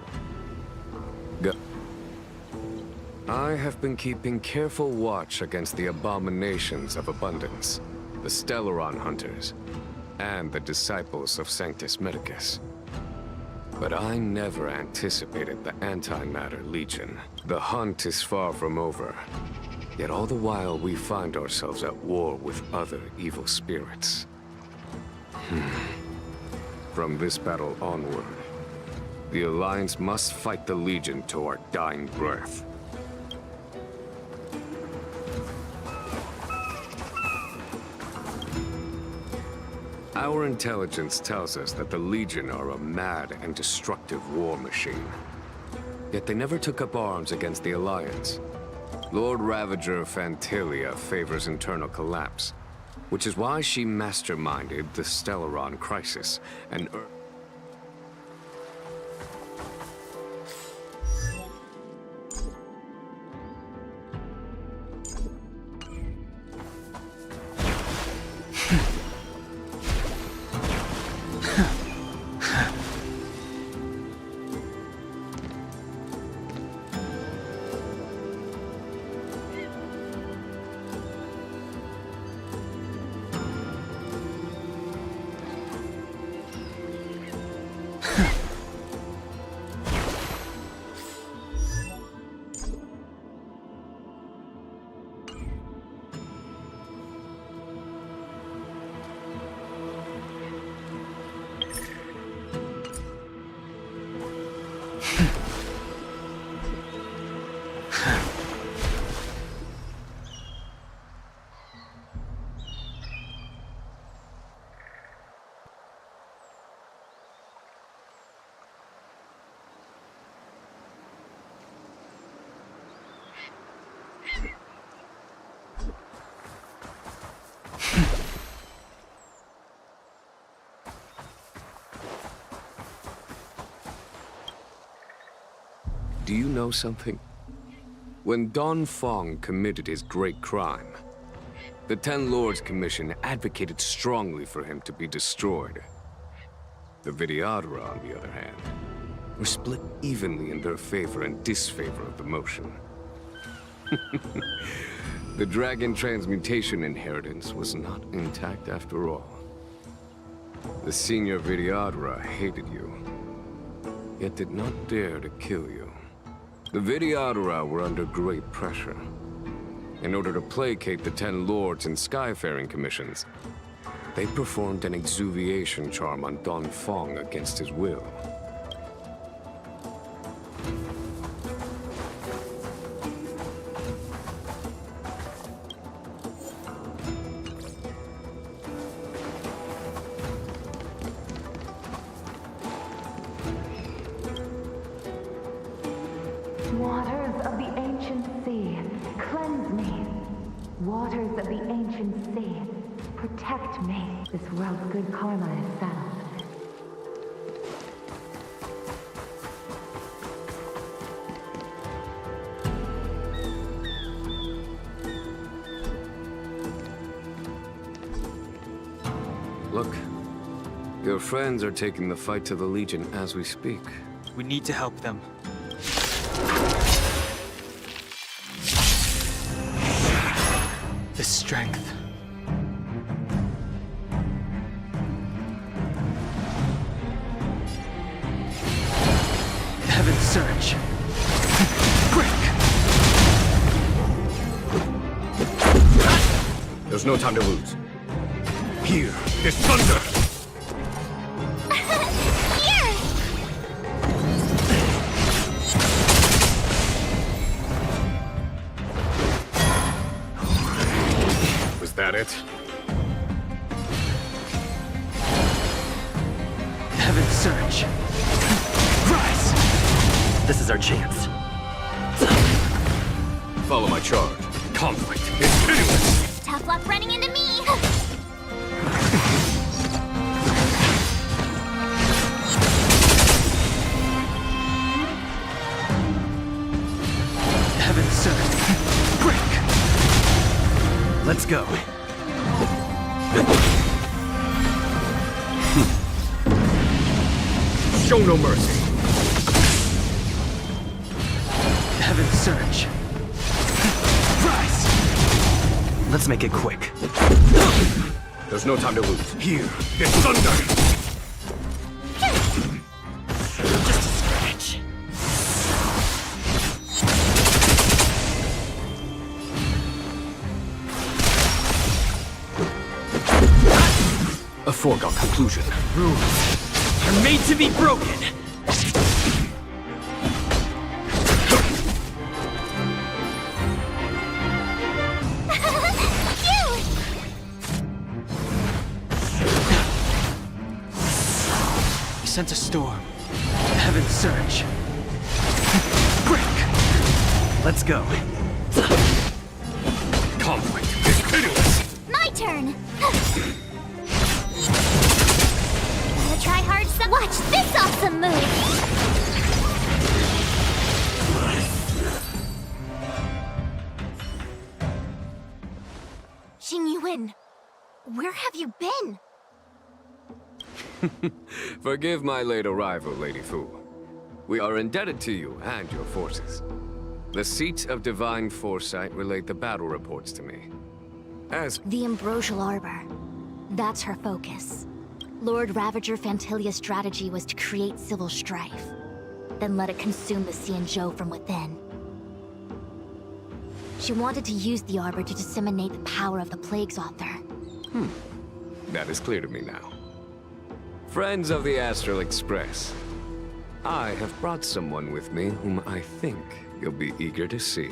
Go. I have been keeping careful watch against the abominations of abundance, the Stellaron Hunters, and the disciples of Sanctus Medicus. But I never anticipated the Antimatter Legion. The hunt is far from over. Yet all the while we find ourselves at war with other evil spirits. From this battle onward, the Alliance must fight the Legion to our dying breath. Our intelligence tells us that the Legion are a mad and destructive war machine. Yet they never took up arms against the Alliance. Lord Ravager of Phantalia favors internal collapse, which is why she masterminded the Stellaron crisis and Do you know something? When Don Fong committed his great crime, the Ten Lords Commission advocated strongly for him to be destroyed. The Vidyadhara, on the other hand, were split evenly in their favor and disfavor of the motion. The dragon transmutation inheritance was not intact after all. The senior Vidyadhara hated you, yet did not dare to kill you. The Vidyadhara were under great pressure. In order to placate the Ten Lords and Skyfaring Commissions, they performed an exuviation charm on Don Fong against his will. Waters of the ancient sea, cleanse me. Waters of the ancient sea, protect me. This world's good karma is settled. Look, your friends are taking the fight to the Legion as we speak. We need to help them. The strength. Heaven's surge. Break! There's no time to lose. Here, this thunder! Was that it? Heaven's surge. Rise! This is our chance. Follow my charge. Conflict is pitiless! Tough luck running into me! Heaven's surge. Break! Let's go. Show no mercy. Heaven's surge. Rise! Let's make it quick. There's no time to lose. Here, this thunder! Just a scratch. A foregone conclusion. Rules are made to be broken. We sent a storm. Heaven's surge. Break! Let's go. Conflict is pitiless! My turn! Gotta try hard some. Watch this awesome move! Xing Yuan, where have you been? Forgive my late arrival, Lady Fu. We are indebted to you and your forces. The Seat of Divine Foresight relayed the battle reports to me. As The Ambrosial Arbor. That's her focus. Lord Ravager Fantilia's strategy was to create civil strife, then let it consume the Xianzhou from within. She wanted to use the Arbor to disseminate the power of the Plague's author. That is clear to me now. Friends of the Astral Express, I have brought someone with me whom I think you'll be eager to see.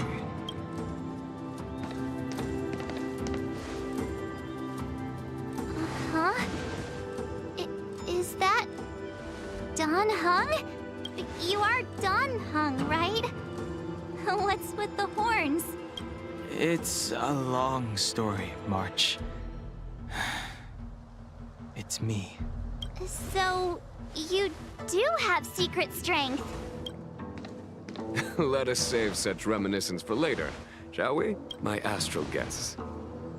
Huh? Is that... Don Hung? You are Don Hung, right? What's with the horns? It's a long story, March. It's me. So, you do have secret strength. Let us save such reminiscence for later, shall we? My astral guests.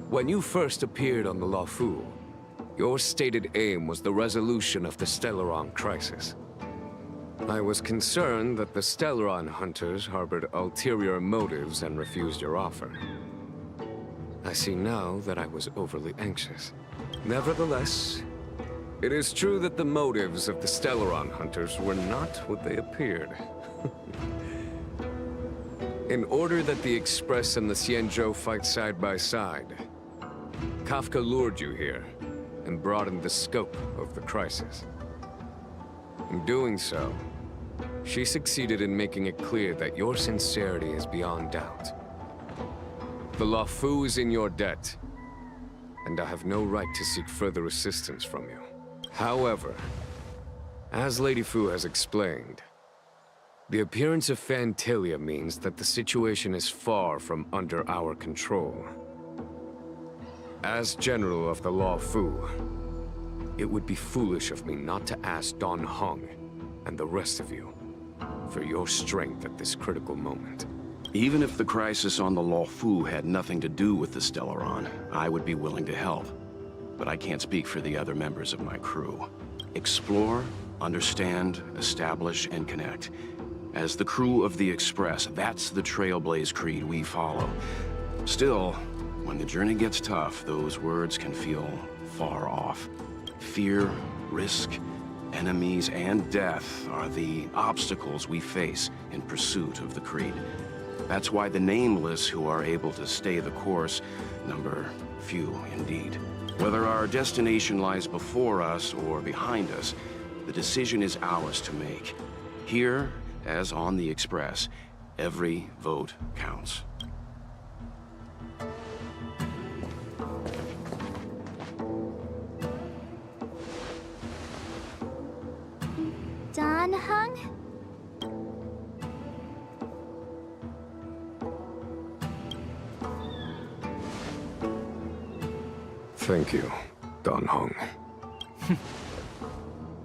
When you first appeared on the Luofu, your stated aim was the resolution of the Stellaron crisis. I was concerned that the Stellaron hunters harbored ulterior motives and refused your offer. I see now that I was overly anxious. Nevertheless, it is true that the motives of the Stellaron hunters were not what they appeared. In order that the Express and the Xianzhou fight side by side, Kafka lured you here and broadened the scope of the crisis. In doing so, she succeeded in making it clear that your sincerity is beyond doubt. The Luofu is in your debt, and I have no right to seek further assistance from you. However, as Lady Fu has explained, the appearance of Phantalia means that the situation is far from under our control. As General of the Luofu, it would be foolish of me not to ask Don Hong and the rest of you for your strength at this critical moment. Even if the crisis on the Luofu had nothing to do with the Stellaron, I would be willing to help. But I can't speak for the other members of my crew. Explore, understand, establish, and connect. As the crew of the Express, that's the Trailblaze creed we follow. Still, when the journey gets tough, those words can feel far off. Fear, risk, enemies, and death are the obstacles we face in pursuit of the creed. That's why the nameless who are able to stay the course number few indeed. Whether our destination lies before us or behind us, the decision is ours to make. Here, as on the Express, every vote counts. Don Hung? Thank you, Don Hong.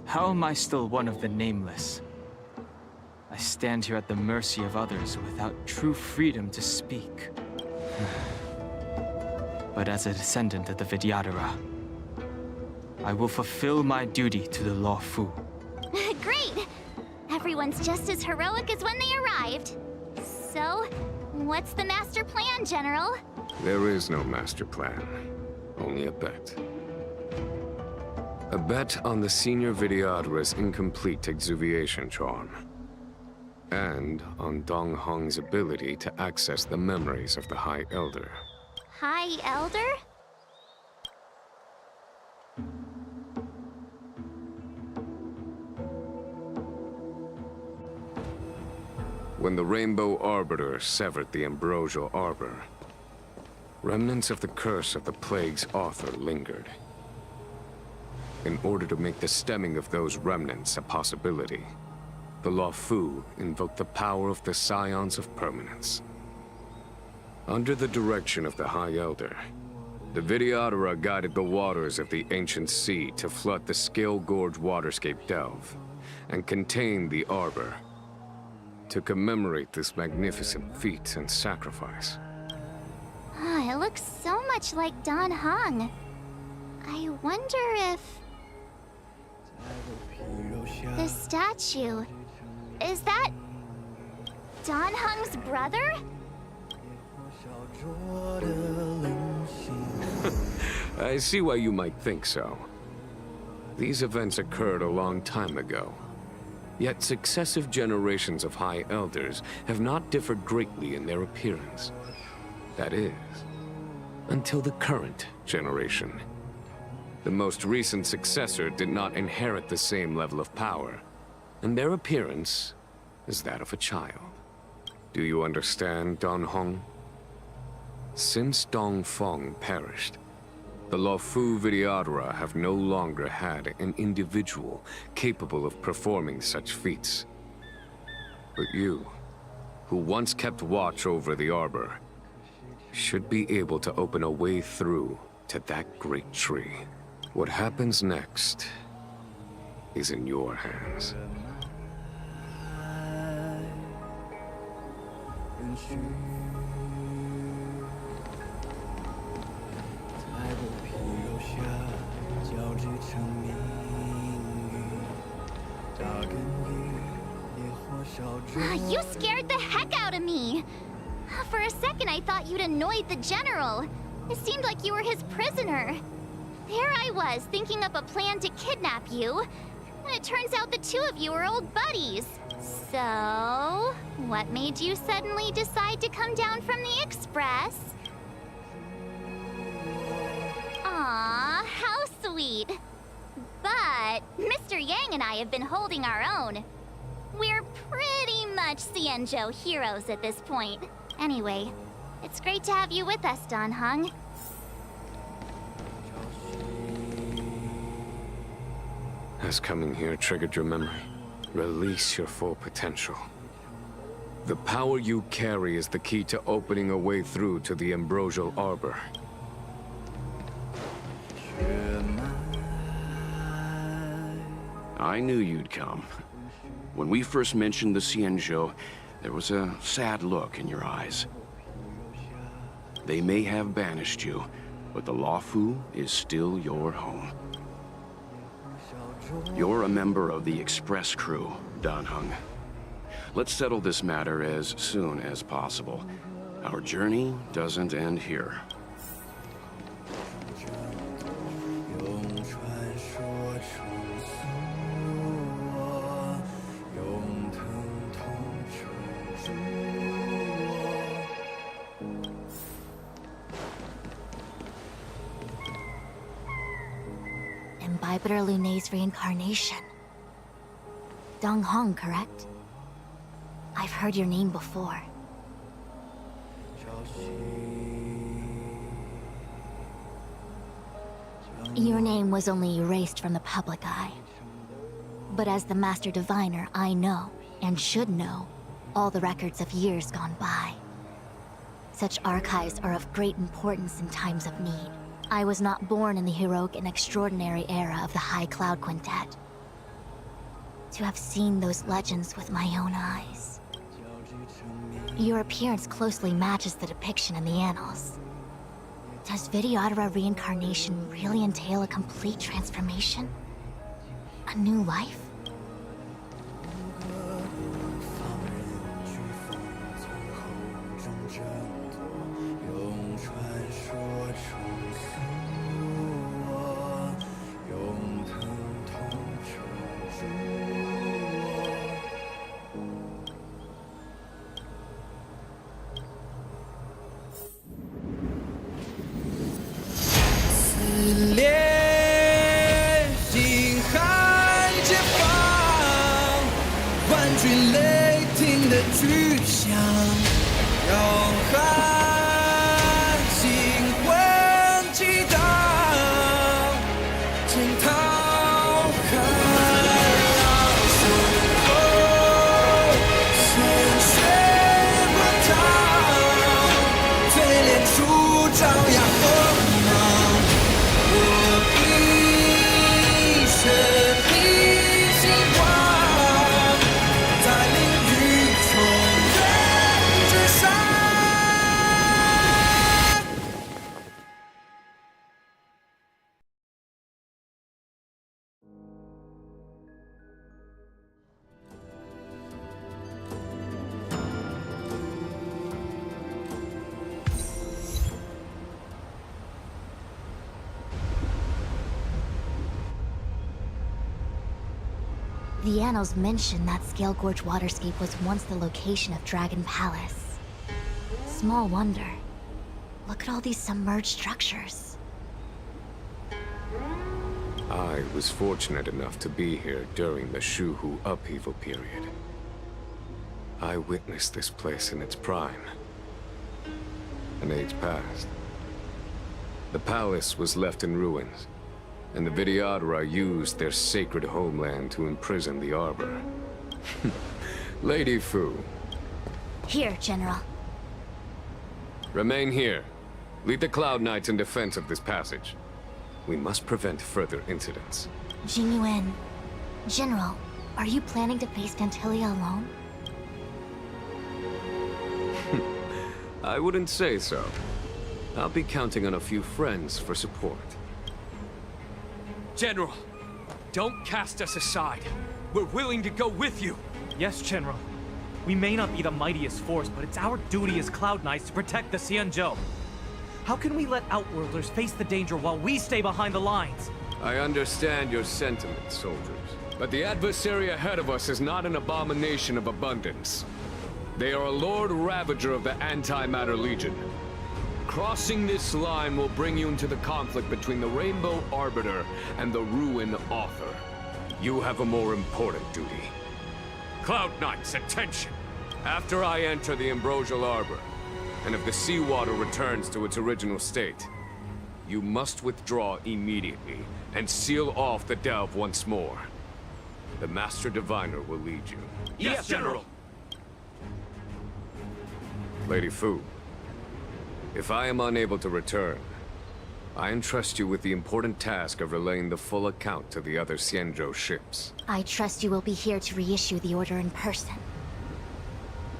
How am I still one of the nameless? I stand here at the mercy of others without true freedom to speak. But as a descendant of the Vidyadhara, I will fulfill my duty to the Luofu. Great! Everyone's just as heroic as when they arrived. So, what's the master plan, General? There is no master plan, only a bet. A bet on the senior Vidyadhara's incomplete exuviation charm. And on Dong Hong's ability to access the memories of the High Elder. High Elder? When the Rainbow Arbiter severed the Ambrosial Arbor, remnants of the curse of the Plague's author lingered. In order to make the stemming of those remnants a possibility, the Luofu invoked the power of the Scions of Permanence. Under the direction of the High Elder, the Vidyadhara guided the waters of the ancient sea to flood the Scale Gorge waterscape delve and contain the Arbor. To commemorate this magnificent feat and sacrifice. It looks so much like Don Hong. I wonder if... the statue... is that... Don Hong's brother? I see why you might think so. These events occurred a long time ago. Yet successive generations of High Elders have not differed greatly in their appearance. That is, until the current generation. The most recent successor did not inherit the same level of power, and their appearance is that of a child. Do you understand, Don Hong? Since Dong Feng perished, the Luofu Vidyadhara have no longer had an individual capable of performing such feats. But you, who once kept watch over the Arbor, should be able to open a way through to that great tree. What happens next is in your hands. You scared the heck out of me! For a second, I thought you'd annoyed the general. It seemed like you were his prisoner. There I was, thinking up a plan to kidnap you. And it turns out the two of you are old buddies. So, what made you suddenly decide to come down from the Express? Aw, how sweet. But Mr. Yang and I have been holding our own. We're pretty much Xianzhou heroes at this point. Anyway, it's great to have you with us, Dan Heng. Has coming here triggered your memory? Release your full potential. The power you carry is the key to opening a way through to the Ambrosial Arbor. I knew you'd come. When we first mentioned the Xianzhou, there was a sad look in your eyes. They may have banished you, but the Luofu is still your home. You're a member of the Express crew, Dan Heng. Let's settle this matter as soon as possible. Our journey doesn't end here. Imbibitor Lunay's reincarnation. Dong Hong, correct? I've heard your name before. Your name was only erased from the public eye. But as the Master Diviner, I know, and should know, all the records of years gone by. Such archives are of great importance in times of need. I was not born in the heroic and extraordinary era of the High Cloud Quintet. To have seen those legends with my own eyes. Your appearance closely matches the depiction in the annals. Does Vidyadhara reincarnation really entail a complete transformation? A new life? The annals mention that Scale Gorge waterscape was once the location of Dragon Palace. Small wonder. Look at all these submerged structures. I was fortunate enough to be here during the Shuhu upheaval period. I witnessed this place in its prime. An age passed. The palace was left in ruins, and the Vidyadhara used their sacred homeland to imprison the Arbor. Lady Fu. Here, General. Remain here. Lead the Cloud Knights in defense of this passage. We must prevent further incidents. Jingyuan. General, are you planning to face Dantilia alone? I wouldn't say so. I'll be counting on a few friends for support. General, don't cast us aside. We're willing to go with you. Yes, General. We may not be the mightiest force, but it's our duty as Cloud Knights to protect the Xianzhou. How can we let Outworlders face the danger while we stay behind the lines? I understand your sentiments, soldiers. But the adversary ahead of us is not an abomination of abundance. They are a Lord Ravager of the Antimatter Legion. Crossing this line will bring you into the conflict between the Rainbow Arbiter and the Ruin Author. You have a more important duty. Cloud Knights, attention! After I enter the Ambrosial Arbor, and if the seawater returns to its original state, you must withdraw immediately and seal off the delve once more. The Master Diviner will lead you. Yes, General! Lady Fu, if I am unable to return, I entrust you with the important task of relaying the full account to the other Xianzhou ships. I trust you will be here to reissue the order in person.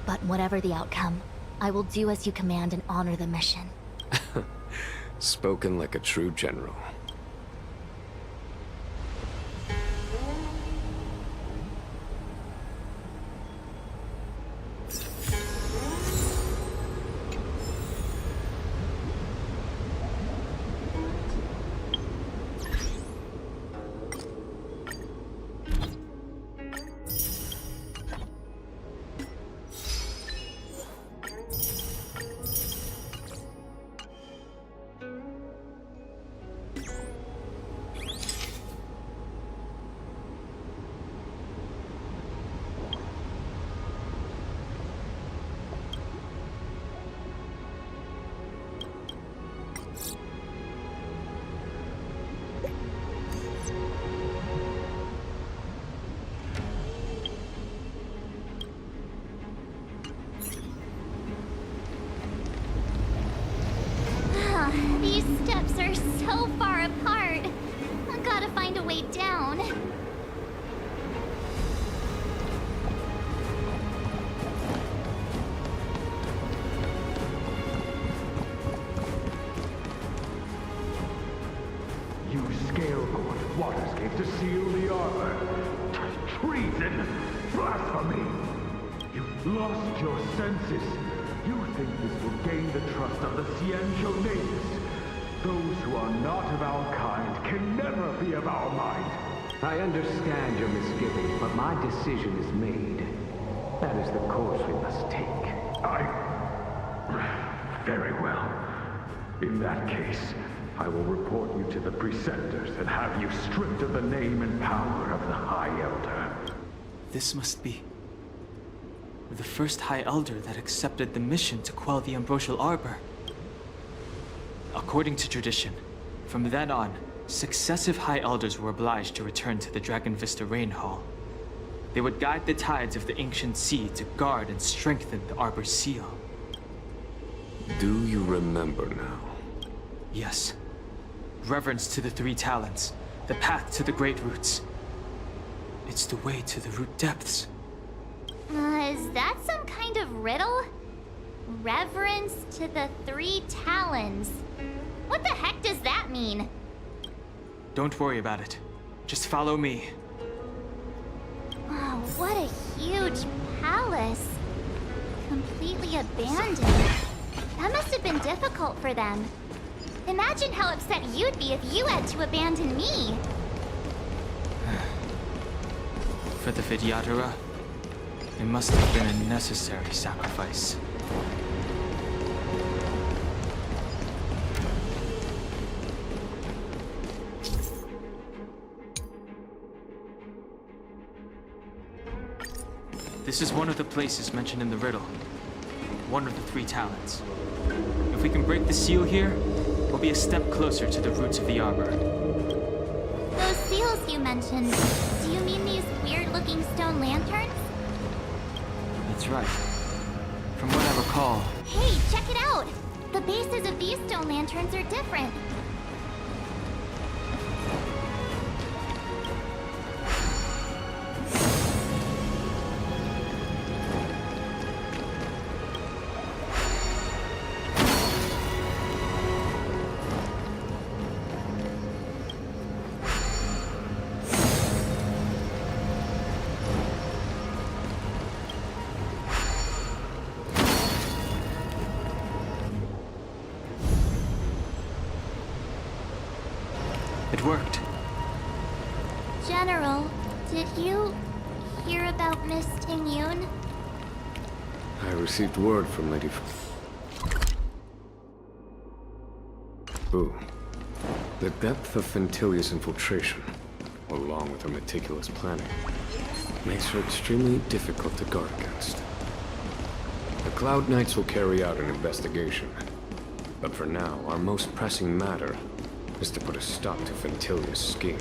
But whatever the outcome, I will do as you command and honor the mission. Spoken like a true general. These steps are so far apart. I gotta find a way down. You scale-gorge waterscape to seal the arbor. Treason! Blasphemy! You've lost your senses. You think this will gain the trust of the Xianzhou natives. Those who are not of our kind can never be of our mind. I understand your misgivings, but my decision is made. That is the course we must take. Very well. In that case, I will report you to the Preceptors and have you stripped of the name and power of the High Elder. This must be the first High Elder that accepted the mission to quell the Ambrosial Arbor. According to tradition, from then on, successive High Elders were obliged to return to the Dragon Vista Rain Hall. They would guide the tides of the ancient sea to guard and strengthen the Arbor's seal. Do you remember now? Yes. Reverence to the Three Talents, the path to the Great Roots. It's the way to the root depths. Is that some kind of riddle? Reverence to the Three Talons. What the heck does that mean? Don't worry about it. Just follow me. Oh, what a huge palace. Completely abandoned. That must have been difficult for them. Imagine how upset you'd be if you had to abandon me. For the Vidyadhara, it must have been a necessary sacrifice. This is one of the places mentioned in the riddle. One of the Three Talents. If we can break the seal here, we'll be a step closer to the roots of the arbor. Those seals you mentioned, do you mean these weird-looking stone lanterns? That's right. From what I recall... Hey, check it out! The bases of these stone lanterns are different. It worked. General, did you hear about Miss Ting-Yun? I received word from Lady Ooh. The depth of Fentilia's infiltration, along with her meticulous planning, makes her extremely difficult to guard against. The Cloud Knights will carry out an investigation. But for now, our most pressing matter is to put a stop to Fentilia's scheme.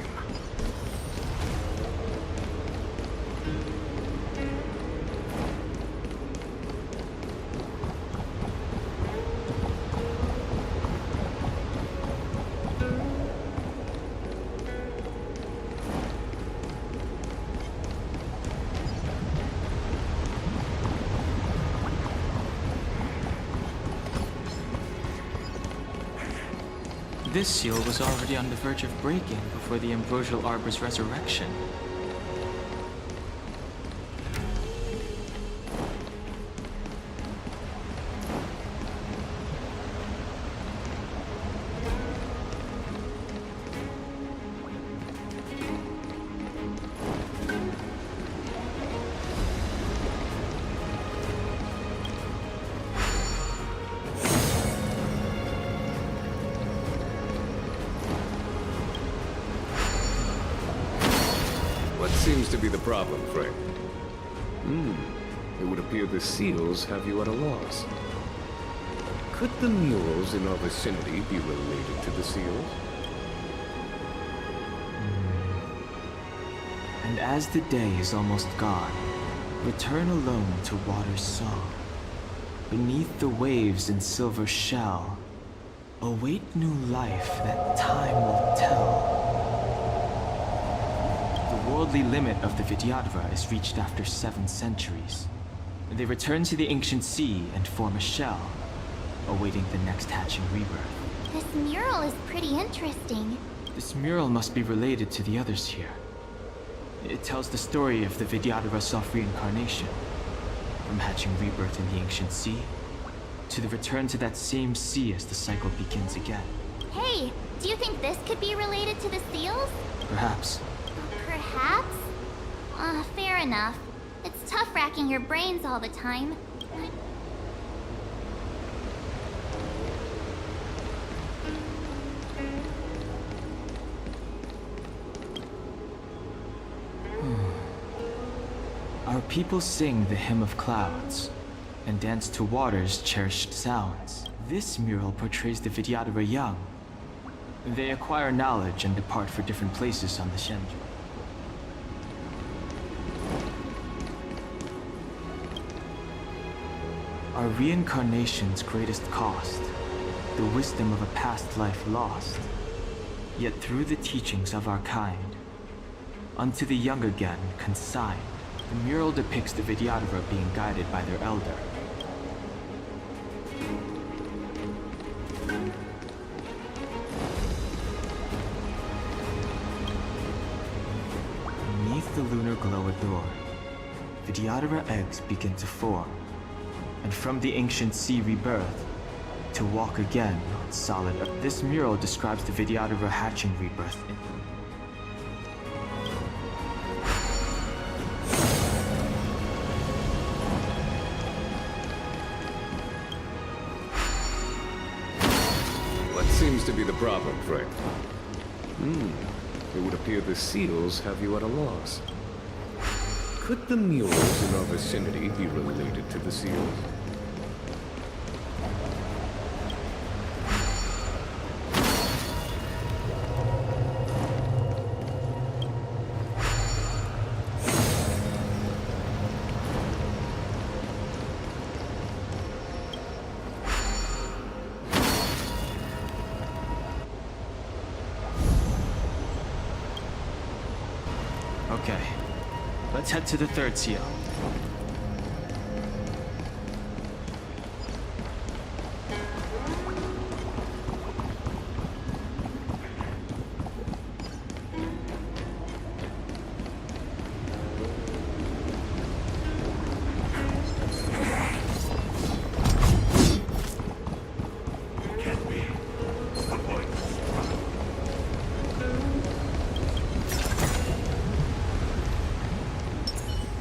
This seal was already on the verge of breaking before the Ambrosial Arbor's resurrection. Seems to be the problem, Frank. It would appear the seals have you at a loss. Could the murals in our vicinity be related to the seals? And as the day is almost gone, return alone to water's song. Beneath the waves in silver shell, await new life that time will tell. The worldly limit of the Vidyadhara is reached after 7 centuries. They return to the ancient sea and form a shell, awaiting the next hatching rebirth. This mural is pretty interesting. This mural must be related to the others here. It tells the story of the Vidyadhara self-reincarnation, from hatching rebirth in the ancient sea, to the return to that same sea as the cycle begins again. Hey, do you think this could be related to the seals? Perhaps. Perhaps? Fair enough. It's tough racking your brains all the time. Our people sing the Hymn of Clouds, and dance to water's cherished sounds. This mural portrays the Vidyadhara young. They acquire knowledge and depart for different places on the Xianzhou. Our reincarnation's greatest cost, the wisdom of a past life lost. Yet through the teachings of our kind, unto the young again consigned, the mural depicts the Vidyadhara being guided by their elder. Beneath the lunar glow adored, Vidyadhara eggs begin to form, and from the ancient sea rebirth, to walk again on solid earth. This mural describes the Vidyadhara hatching rebirth. What seems to be the problem, Frank? It would appear the seals have you at a loss. Could the murals in our vicinity be related to the seals? Okay, let's head to the third seal.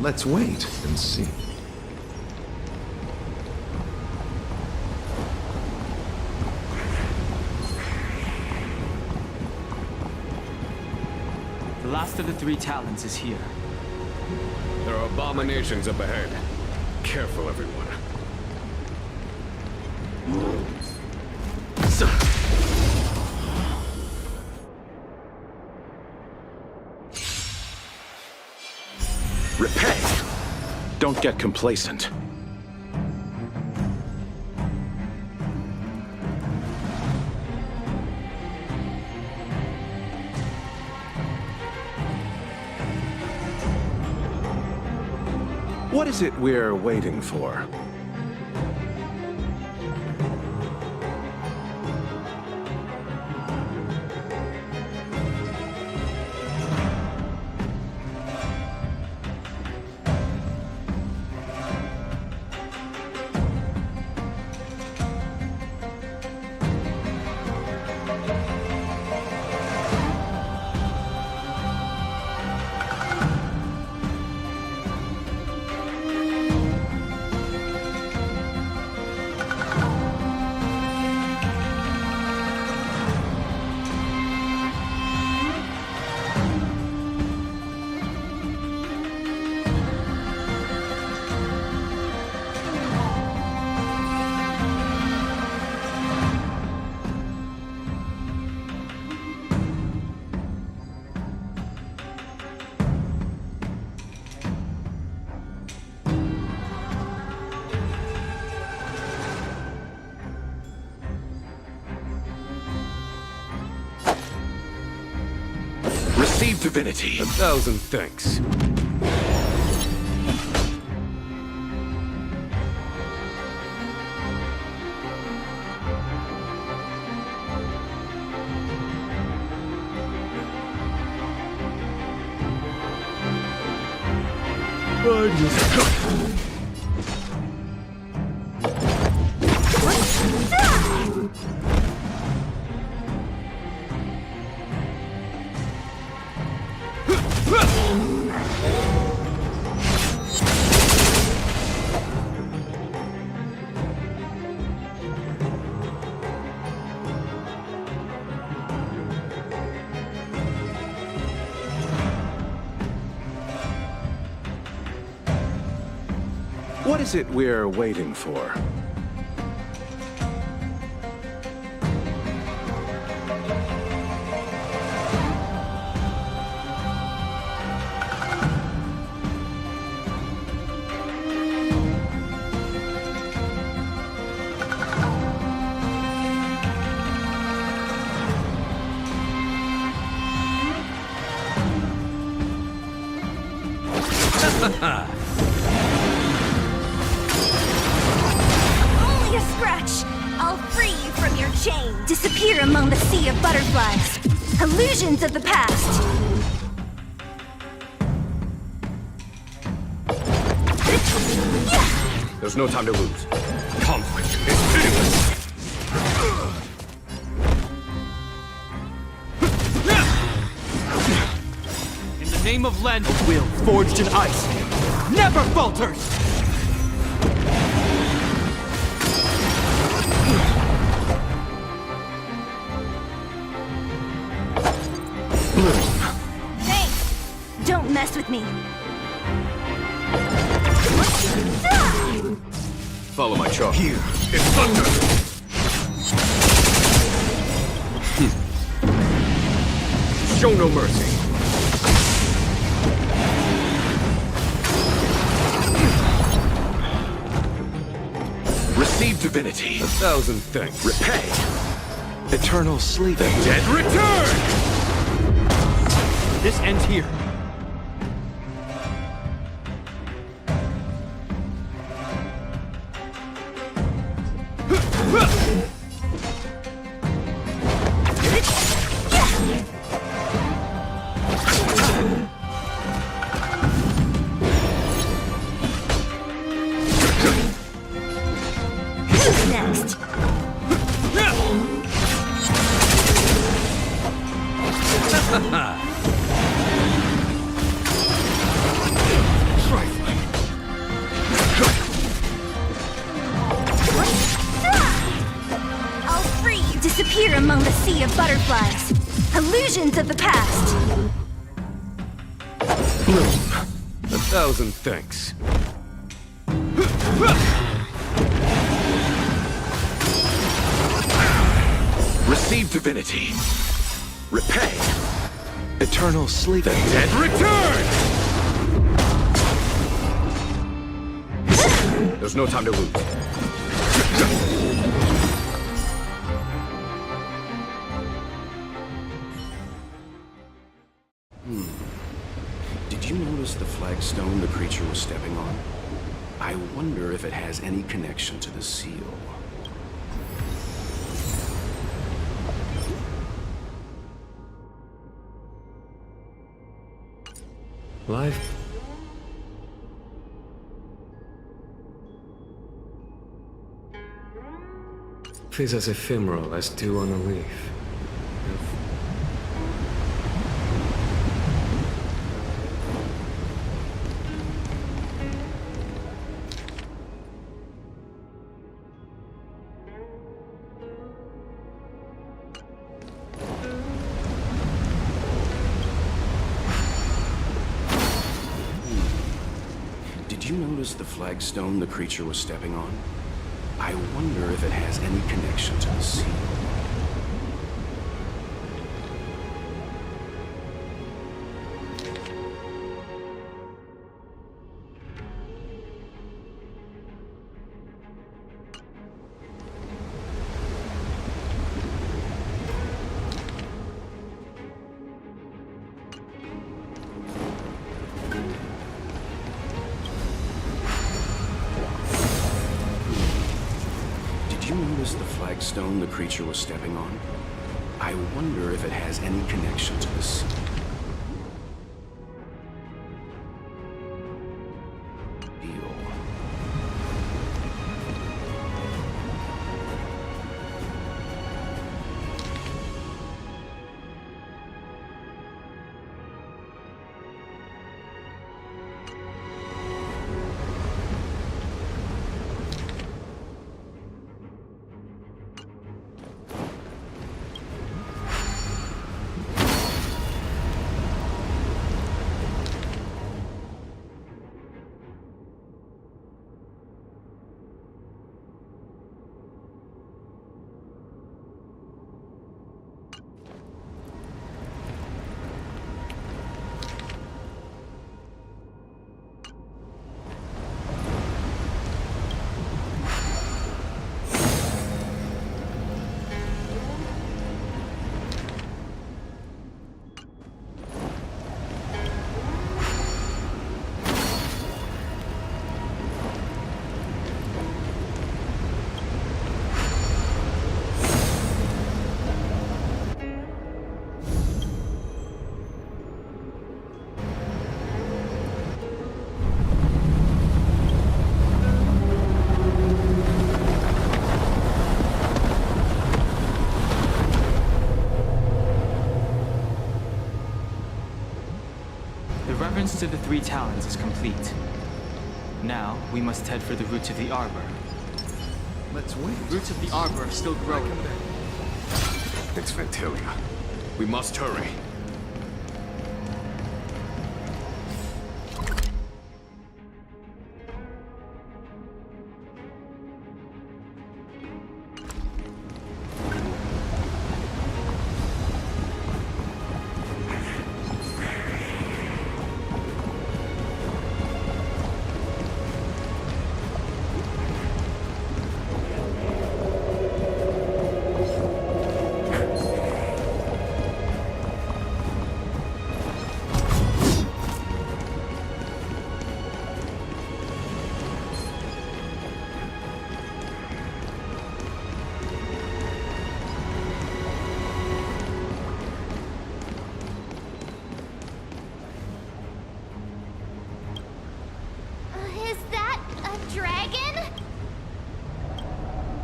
Let's wait and see. The last of the 3 Talons is here. There are abominations up ahead. Careful, everyone. Repay! Don't get complacent. What is it we're waiting for? Receive divinity. 1,000 thanks. What is it we're waiting for? Only a scratch! I'll free you from your chain. Disappear among the sea of butterflies. Illusions of the past. There's no time to lose. Conflict is pitiless. In the name of Len, a will forged in ice never falters! Thanks! Don't mess with me. Follow my charge. Here is thunder! Show no mercy. Receive divinity. 1,000 thanks. Repay. Eternal sleep. The dead return! This ends here. Next. disappear among the sea of butterflies. Illusions of the past. Bloom, 1,000 thanks. Receive divinity. Repay. Eternal sleep. The dead return! There's no time to lose. Did you notice the flagstone the creature was stepping on? I wonder if it has any connection to the seal. Life is as ephemeral as dew on a leaf. Did you notice the flagstone the creature was stepping on? I wonder if it has any connection to the seal. Did you notice the flagstone the creature was stepping on? I wonder if it has any connection to the seal. The reverence to the three talons is complete. Now, we must head for the roots of the arbor. Let's wait. Roots of the arbor are still growing. It's Ventilia. We must hurry.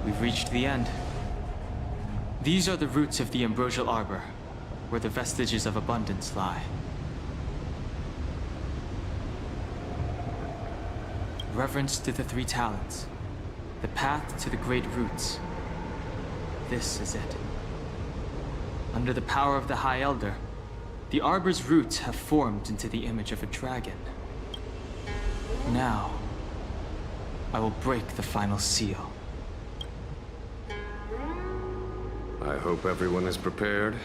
We've reached the end. These are the roots of the ambrosial arbor, where the vestiges of abundance lie. Reverence to the three talents, the path to the great roots. This is it. Under the power of the High Elder, the Arbor's roots have formed into the image of a dragon. Now, I will break the final seal. I hope everyone is prepared.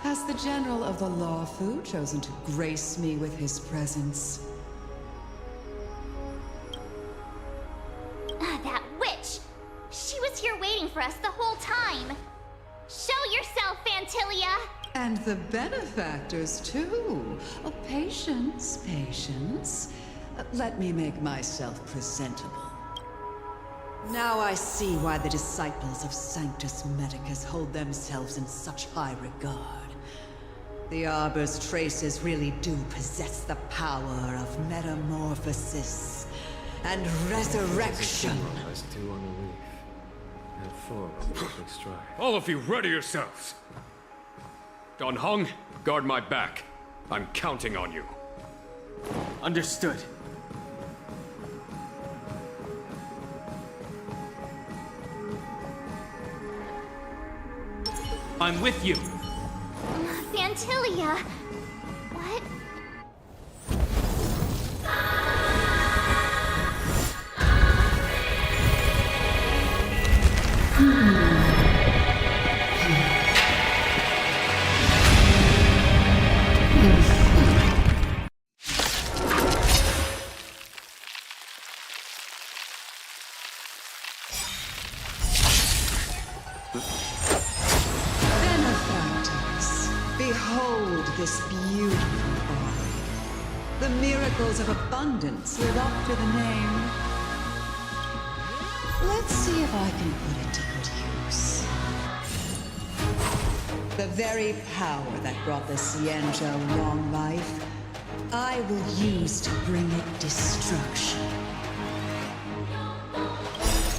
Has the General of the Lawfu chosen to grace me with his presence? That witch! She was here waiting for us the whole time! Show yourself, Fantilia! And the benefactors, too. Oh, patience, patience. Let me make myself presentable. Now I see why the disciples of Sanctus Medicus hold themselves in such high regard. The Arbor's traces really do possess the power of metamorphosis and resurrection. Has 2 on the reef, and 4 on the perfect strike. All of you, ready yourselves! Don Hung, guard my back. I'm counting on you. Understood. I'm with you. Fantilia! What? Benefactors, behold this beautiful body. The miracles of abundance live up to the name. Let's see if I can put it to good use. The very power that brought the Xianzhou long life, I will use to bring it destruction.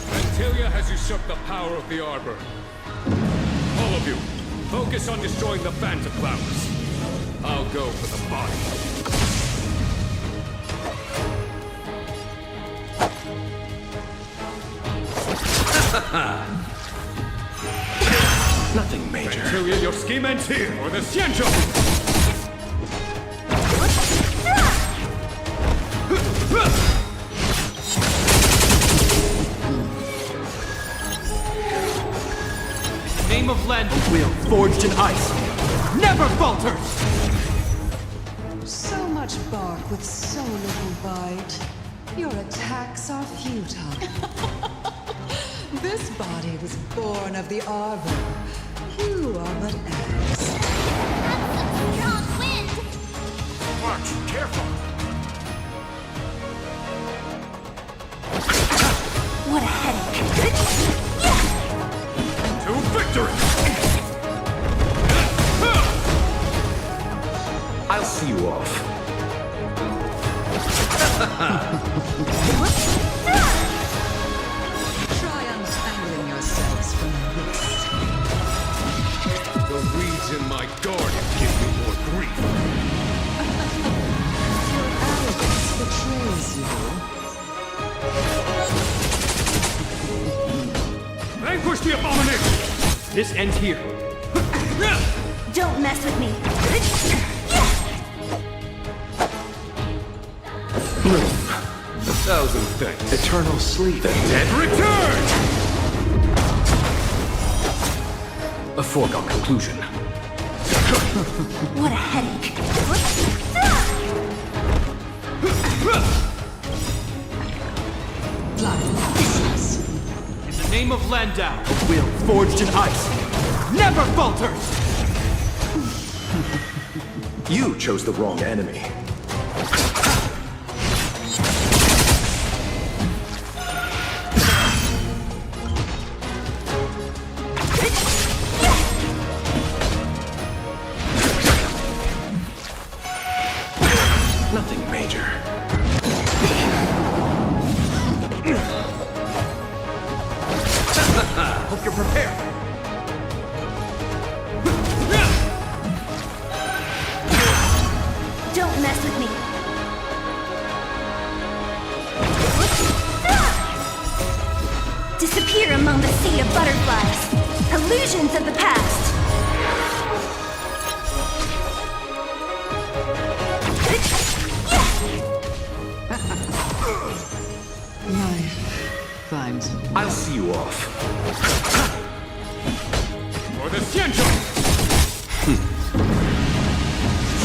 Antilia has usurped the power of the Arbor. All of you, focus on destroying the Phantom Flowers. I'll go for the body. Nothing major. Antilia, your scheme ends here, or the Xianzhou! Name of Len, a will forged in ice, never falters! So much bark with so little bite. Your attacks are futile. This body was born of the Arbor. You are but ants. Strong wind! Watch, careful! What a headache. To victory! I'll see you off. Try untangling yourselves from this. The weeds in my garden give me more grief. Your arrogance betrays you. Vanquish the abomination! This ends here. Don't mess with me. Bloom. 1,000 thanks. Eternal sleep. The dead Return! A foregone conclusion. What a headache. In the name of Landau, a will forged in ice never falters! You chose the wrong enemy. Nothing major. Hope you're prepared. Don't mess with me. Disappear among the sea of butterflies. Illusions of the past. Life finds me. I'll see you off. For the Xianzhou!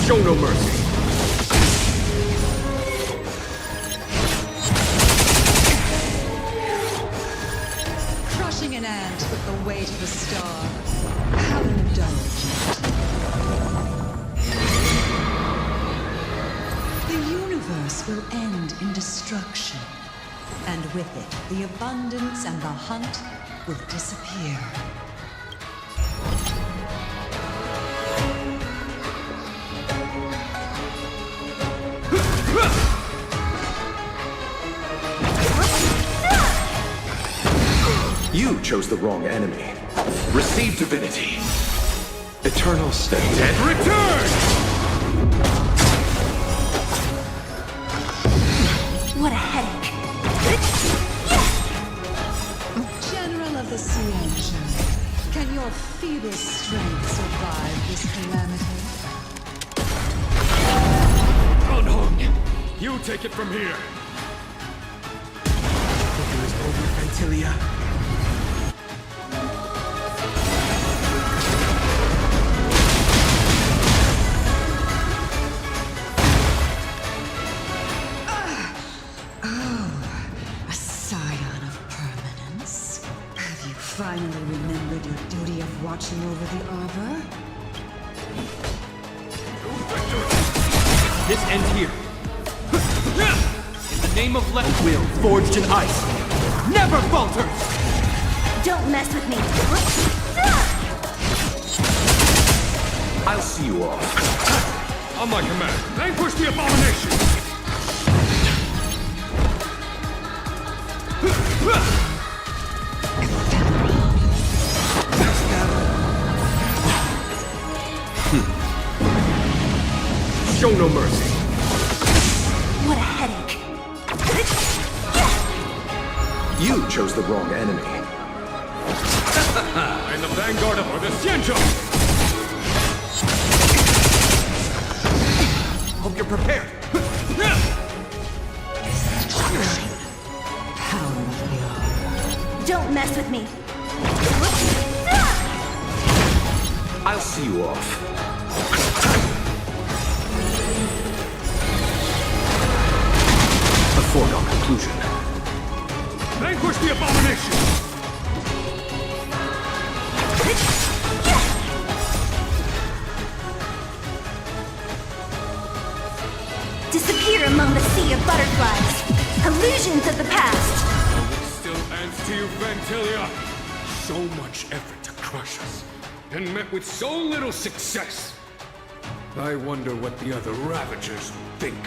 Show no mercy. Crushing an ant with the weight of a star. How indulgent. The universe will end in destruction. And with it, the abundance and the hunt will disappear. You chose the wrong enemy. Receive divinity. Eternal state. Dead return! What a headache. General of the Xianzhou, can your feeble strength survive this calamity? Unhung! You take it from here! It was over, Ventilia. A scion of permanence. Have you finally remembered your duty of watching over the Arbor? This ends here. In the name of will forged in ice never falters! Don't mess with me. I'll see you off. On my command, vanquish the abomination! Show no mercy. What a headache. You chose the wrong enemy. In the vanguard of the Xianzhou! Hope you're prepared. Power of the Arbor. Don't mess with me. I'll see you off. A foregone conclusion. conclusion. Vanquish the abomination! Disappear among the sea of butterflies. Illusions of the past. Still ends to you, Vantilia. So much effort to crush us, and met with so little success. I wonder what the other Ravagers think.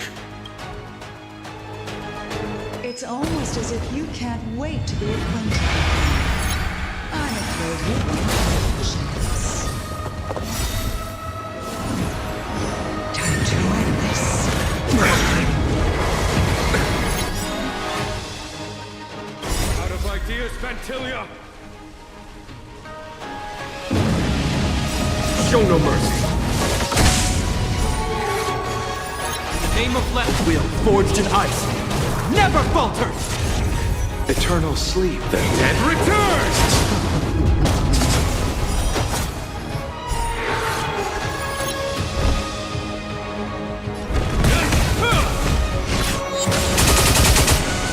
It's almost as if you can't wait to be acquainted. I'm afraid you won't have a chance. Time to end this. Out of ideas, Vantilia! Show no mercy. Name of left wheel, forged in ice, never falters! Eternal sleep, the dead returns!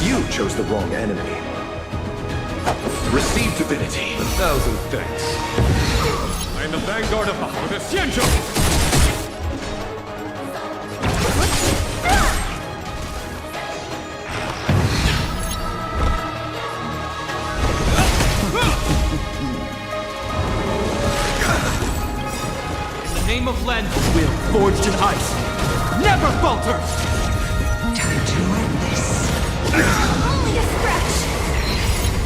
You chose the wrong enemy. Receive divinity. 1,000 thanks. I am the vanguard of the Xianzhou! Name of land wheel, forged in ice, never falters! Time to end this. Only a scratch.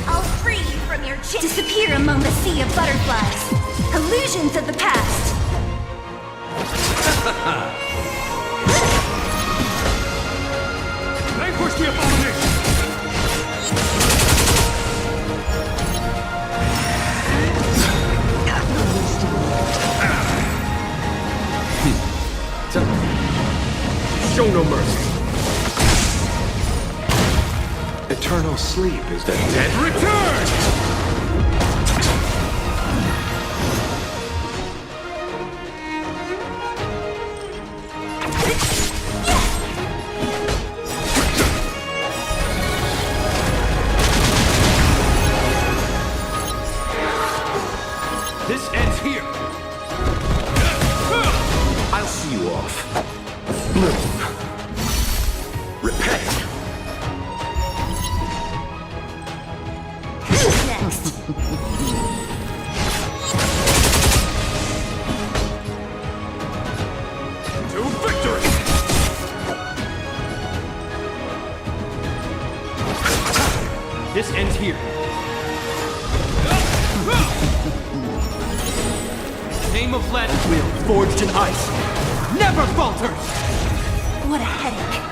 I'll free you from your chain. Disappear among the sea of butterflies. Illusions of the past. Vanquish the abomination! Show no mercy. Eternal sleep is the dead return! This ends here. I'll see you off. Move. Repay. Who's next? To victory! This ends here. Name of land wheel, forged in ice, never falters! What a headache.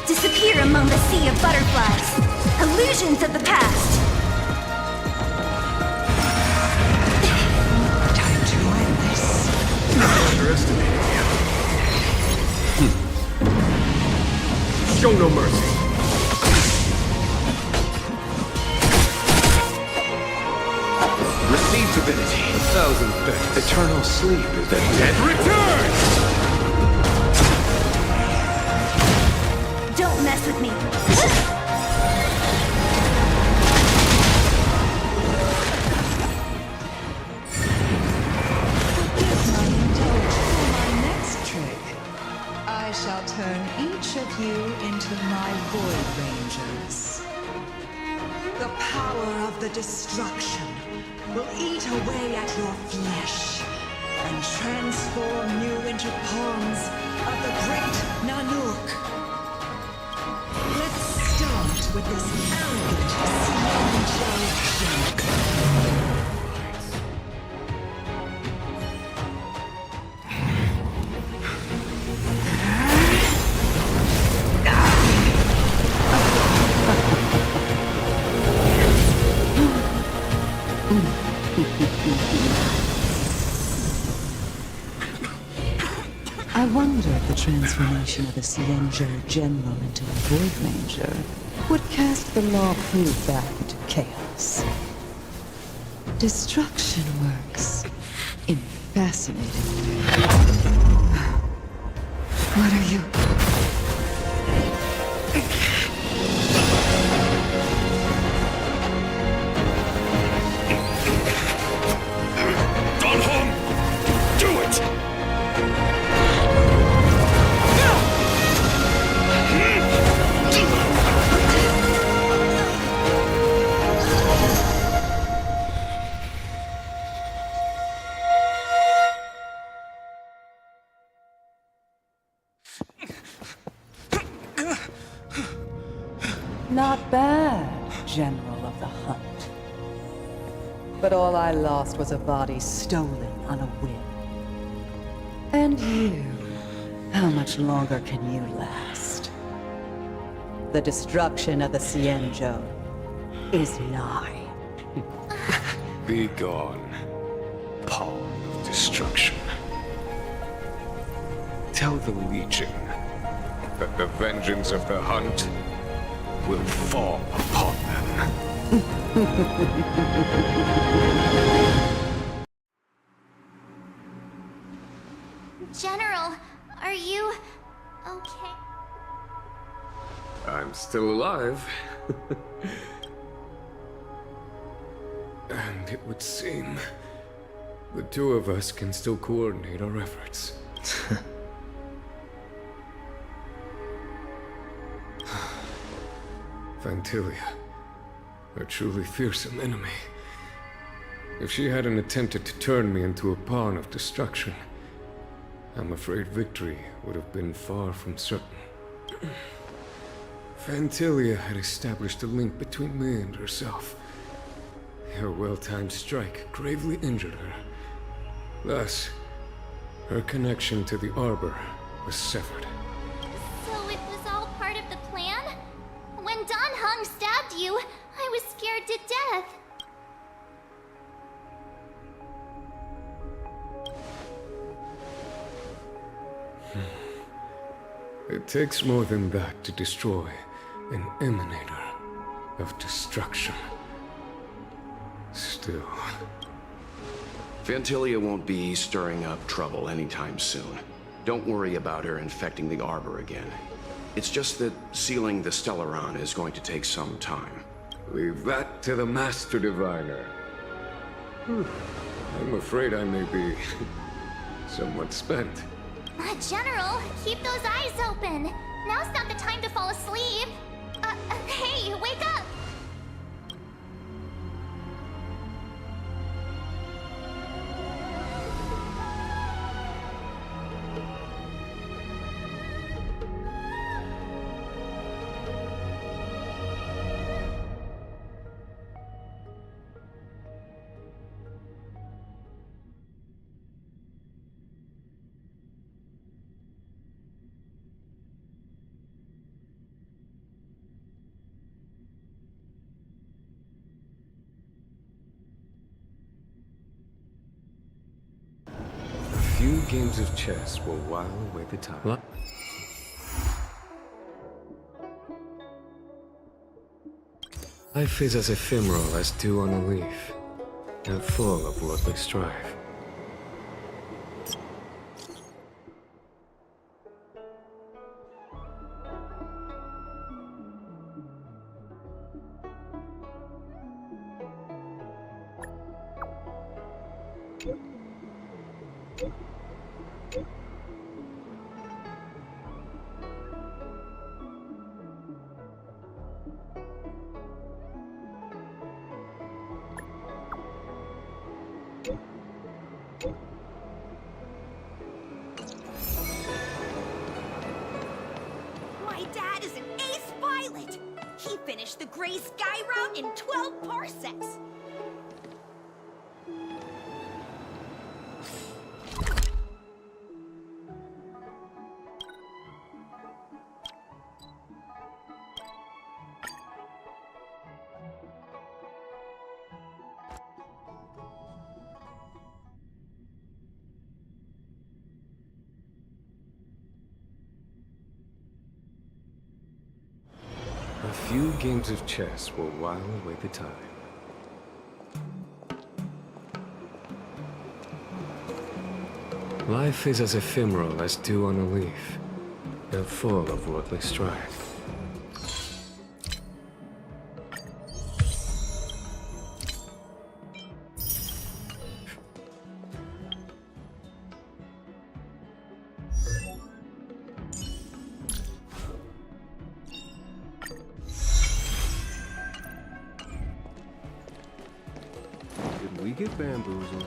Disappear among the sea of butterflies. Illusions of the past. Time to end this. Underestimating you. Show no mercy. Receive divinity. 1,000 thanks. Eternal sleep is the Dead returns! Don't mess with me. Forgive my indulgence for my next trick. I shall turn each of you into my Void Rangers. The power of the destruction will eat away at your flesh and transform you into pawns of the great Nanook. Let's start with this elegant Xianzhou joke. I wonder if the transformation of the Xianzhou General into a Void Ranger would cast the Law Fu back into chaos. Destruction works in fascinating ways. What are you? Dan Heng! Do it! Not bad, General of the Hunt. But all I lost was a body stolen on a whim. And you, how much longer can you last? The destruction of the Xianzhou is nigh. Be gone, pawn of destruction. Tell the Legion that the vengeance of the Hunt will fall upon them. General, are you okay? I'm still alive. And it would seem the two of us can still coordinate our efforts. Vantilia, a truly fearsome enemy. If she hadn't attempted to turn me into a pawn of destruction, I'm afraid victory would have been far from certain. Vantilia had established a link between me and herself. Her well-timed strike gravely injured her. Thus, her connection to the Arbor was severed. So it was all part of the plan? When Dan Heng stabbed you, I was scared to death. It takes more than that to destroy an emanator of destruction. Still... Vantilia won't be stirring up trouble anytime soon. Don't worry about her infecting the Arbor again. It's just that sealing the Stellaron is going to take some time. Leave that to the Master Diviner. I'm afraid I may be somewhat spent. General, keep those eyes open. Now's not the time to fall asleep. Hey, wake up! A few games of chess will while away the time. What? Life is as ephemeral as dew on a leaf, and full of worldly strife. My dad is an ace pilot! He finished the Gray Sky route in 12 parsecs! A few games of chess will while away the time. Life is as ephemeral as dew on a leaf, They're full of worldly strife. Did we get bamboozled?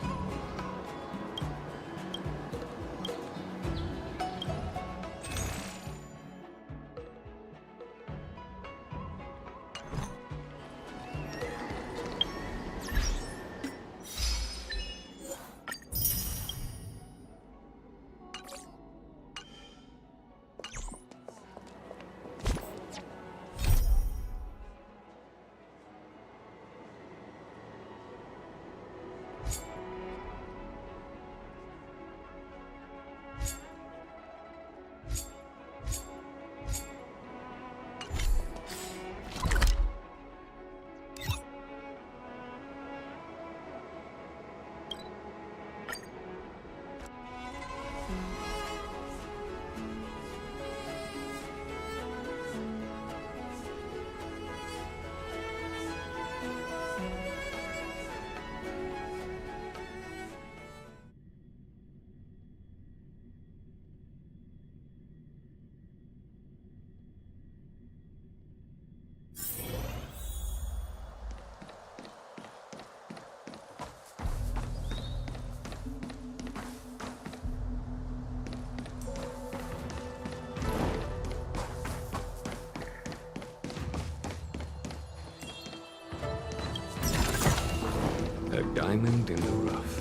A diamond in the rough.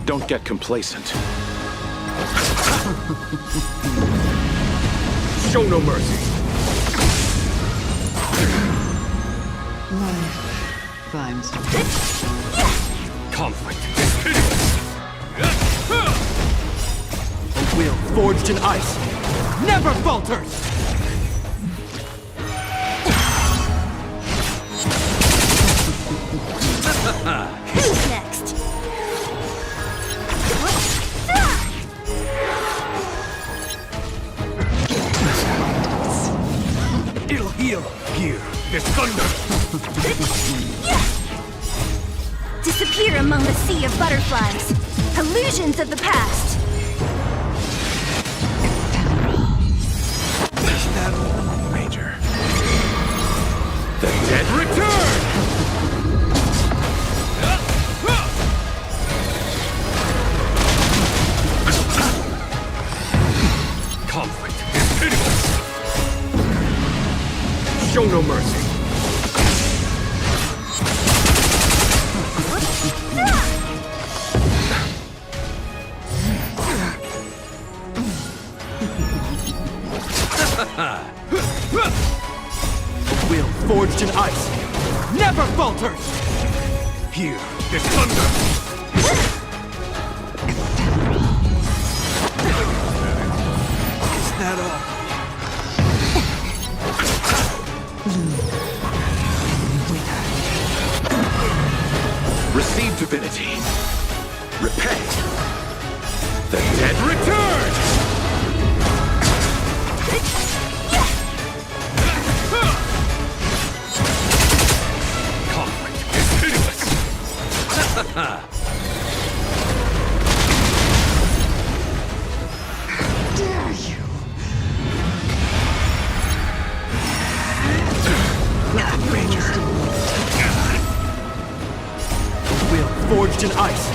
Don't get complacent. Show no mercy. Life finds you. Conflict is hideous. A will forged in ice never falters! Who's next? It'll heal. Here, there's thunder. Disappear among the sea of butterflies. Illusions of the past. Major. The dead return! Conflict is hideous. Show no mercy. Will forged in ice never falters! Here, there's thunder. Is that all? Receive divinity. Repent. The dead return! Conflict is hideous. Dare you? Major. Will forged in ice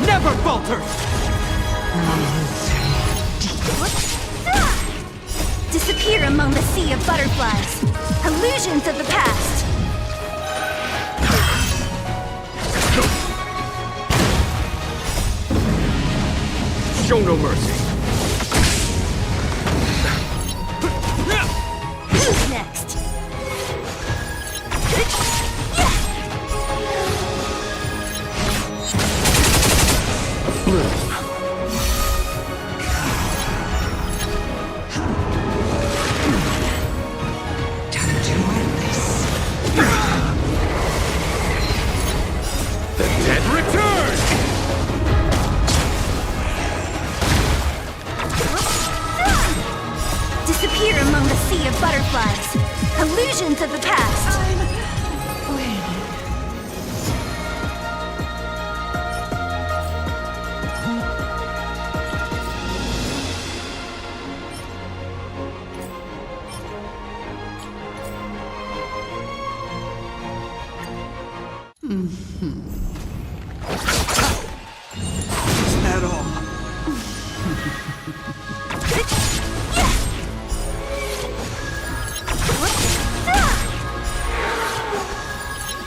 never falters! Disappear among the sea of butterflies. Illusions of the past. Show no mercy. Who's next? The dead return! Disappear among the sea of butterflies. Illusions of the past. I'm waiting. Is that all?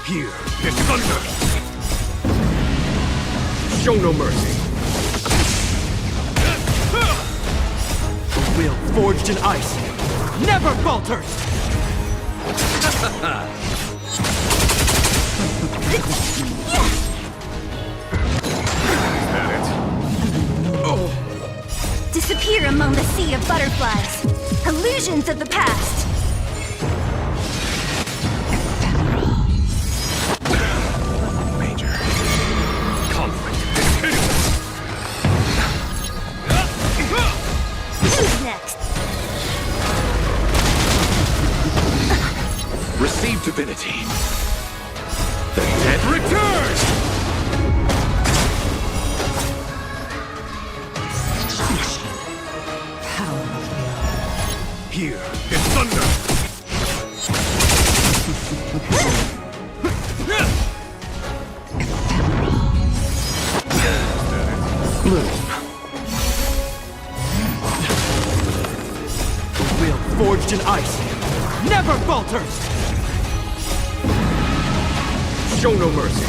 Here, there's thunder. Show no mercy. Will forged in ice never falters! Disappear among the sea of butterflies. Illusions of the past. Major. Conflict is hideous. Who's next? Receive divinity. The dead return! Here is thunder! Will forged in ice never falters! Show no mercy.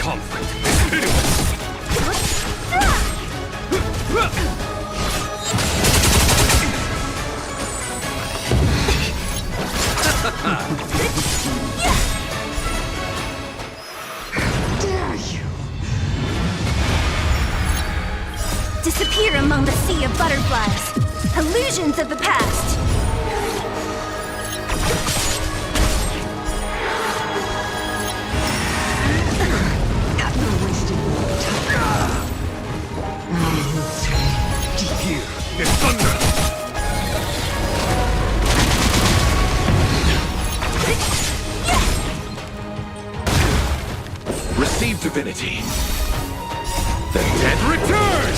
Conflict is pitiless! Dare you! Disappear among the sea of butterflies. Illusions of the past. Here is thunder! Receive divinity. The dead Return!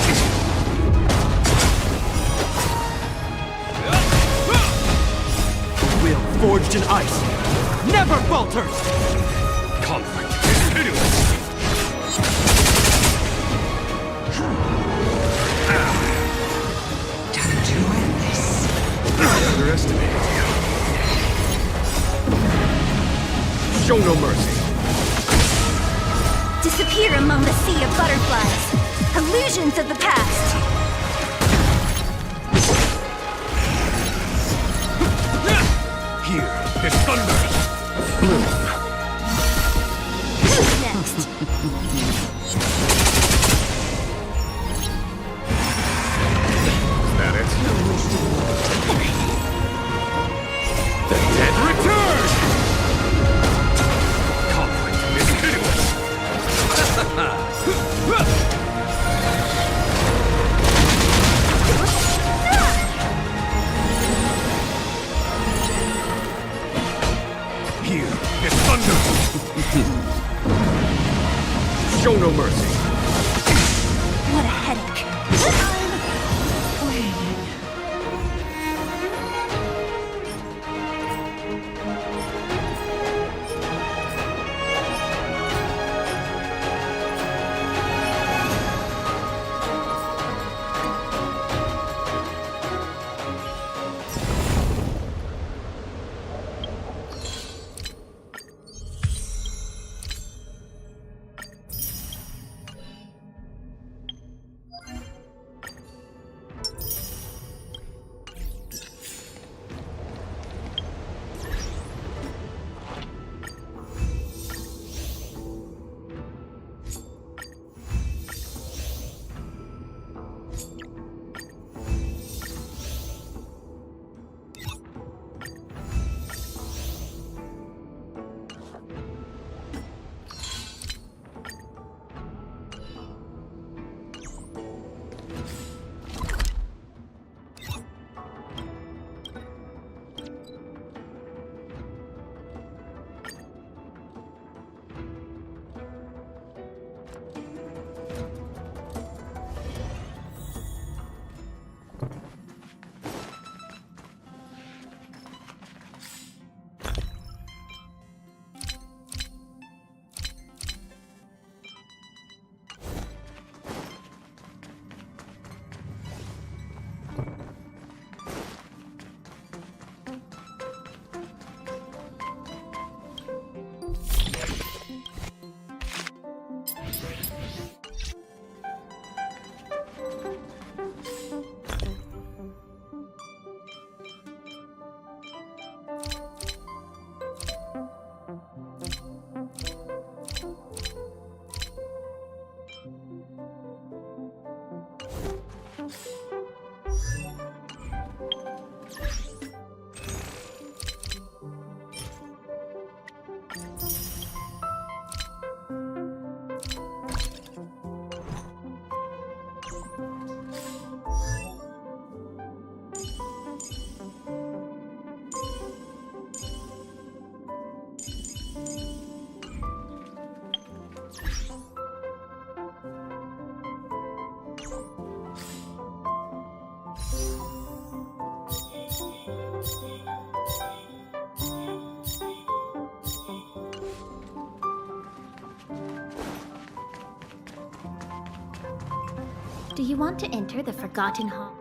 Will forged in ice never falters! Conflict is pitiless! Time to end this. I underestimated you. Show no mercy. Disappear among the sea of butterflies. Illusions of the past. Here is thunder! Who's next? Is that it? The dead return! Conflict is pitiless! Here is thunder! Show no mercy. What a headache. Do you want to enter the Forgotten Hall?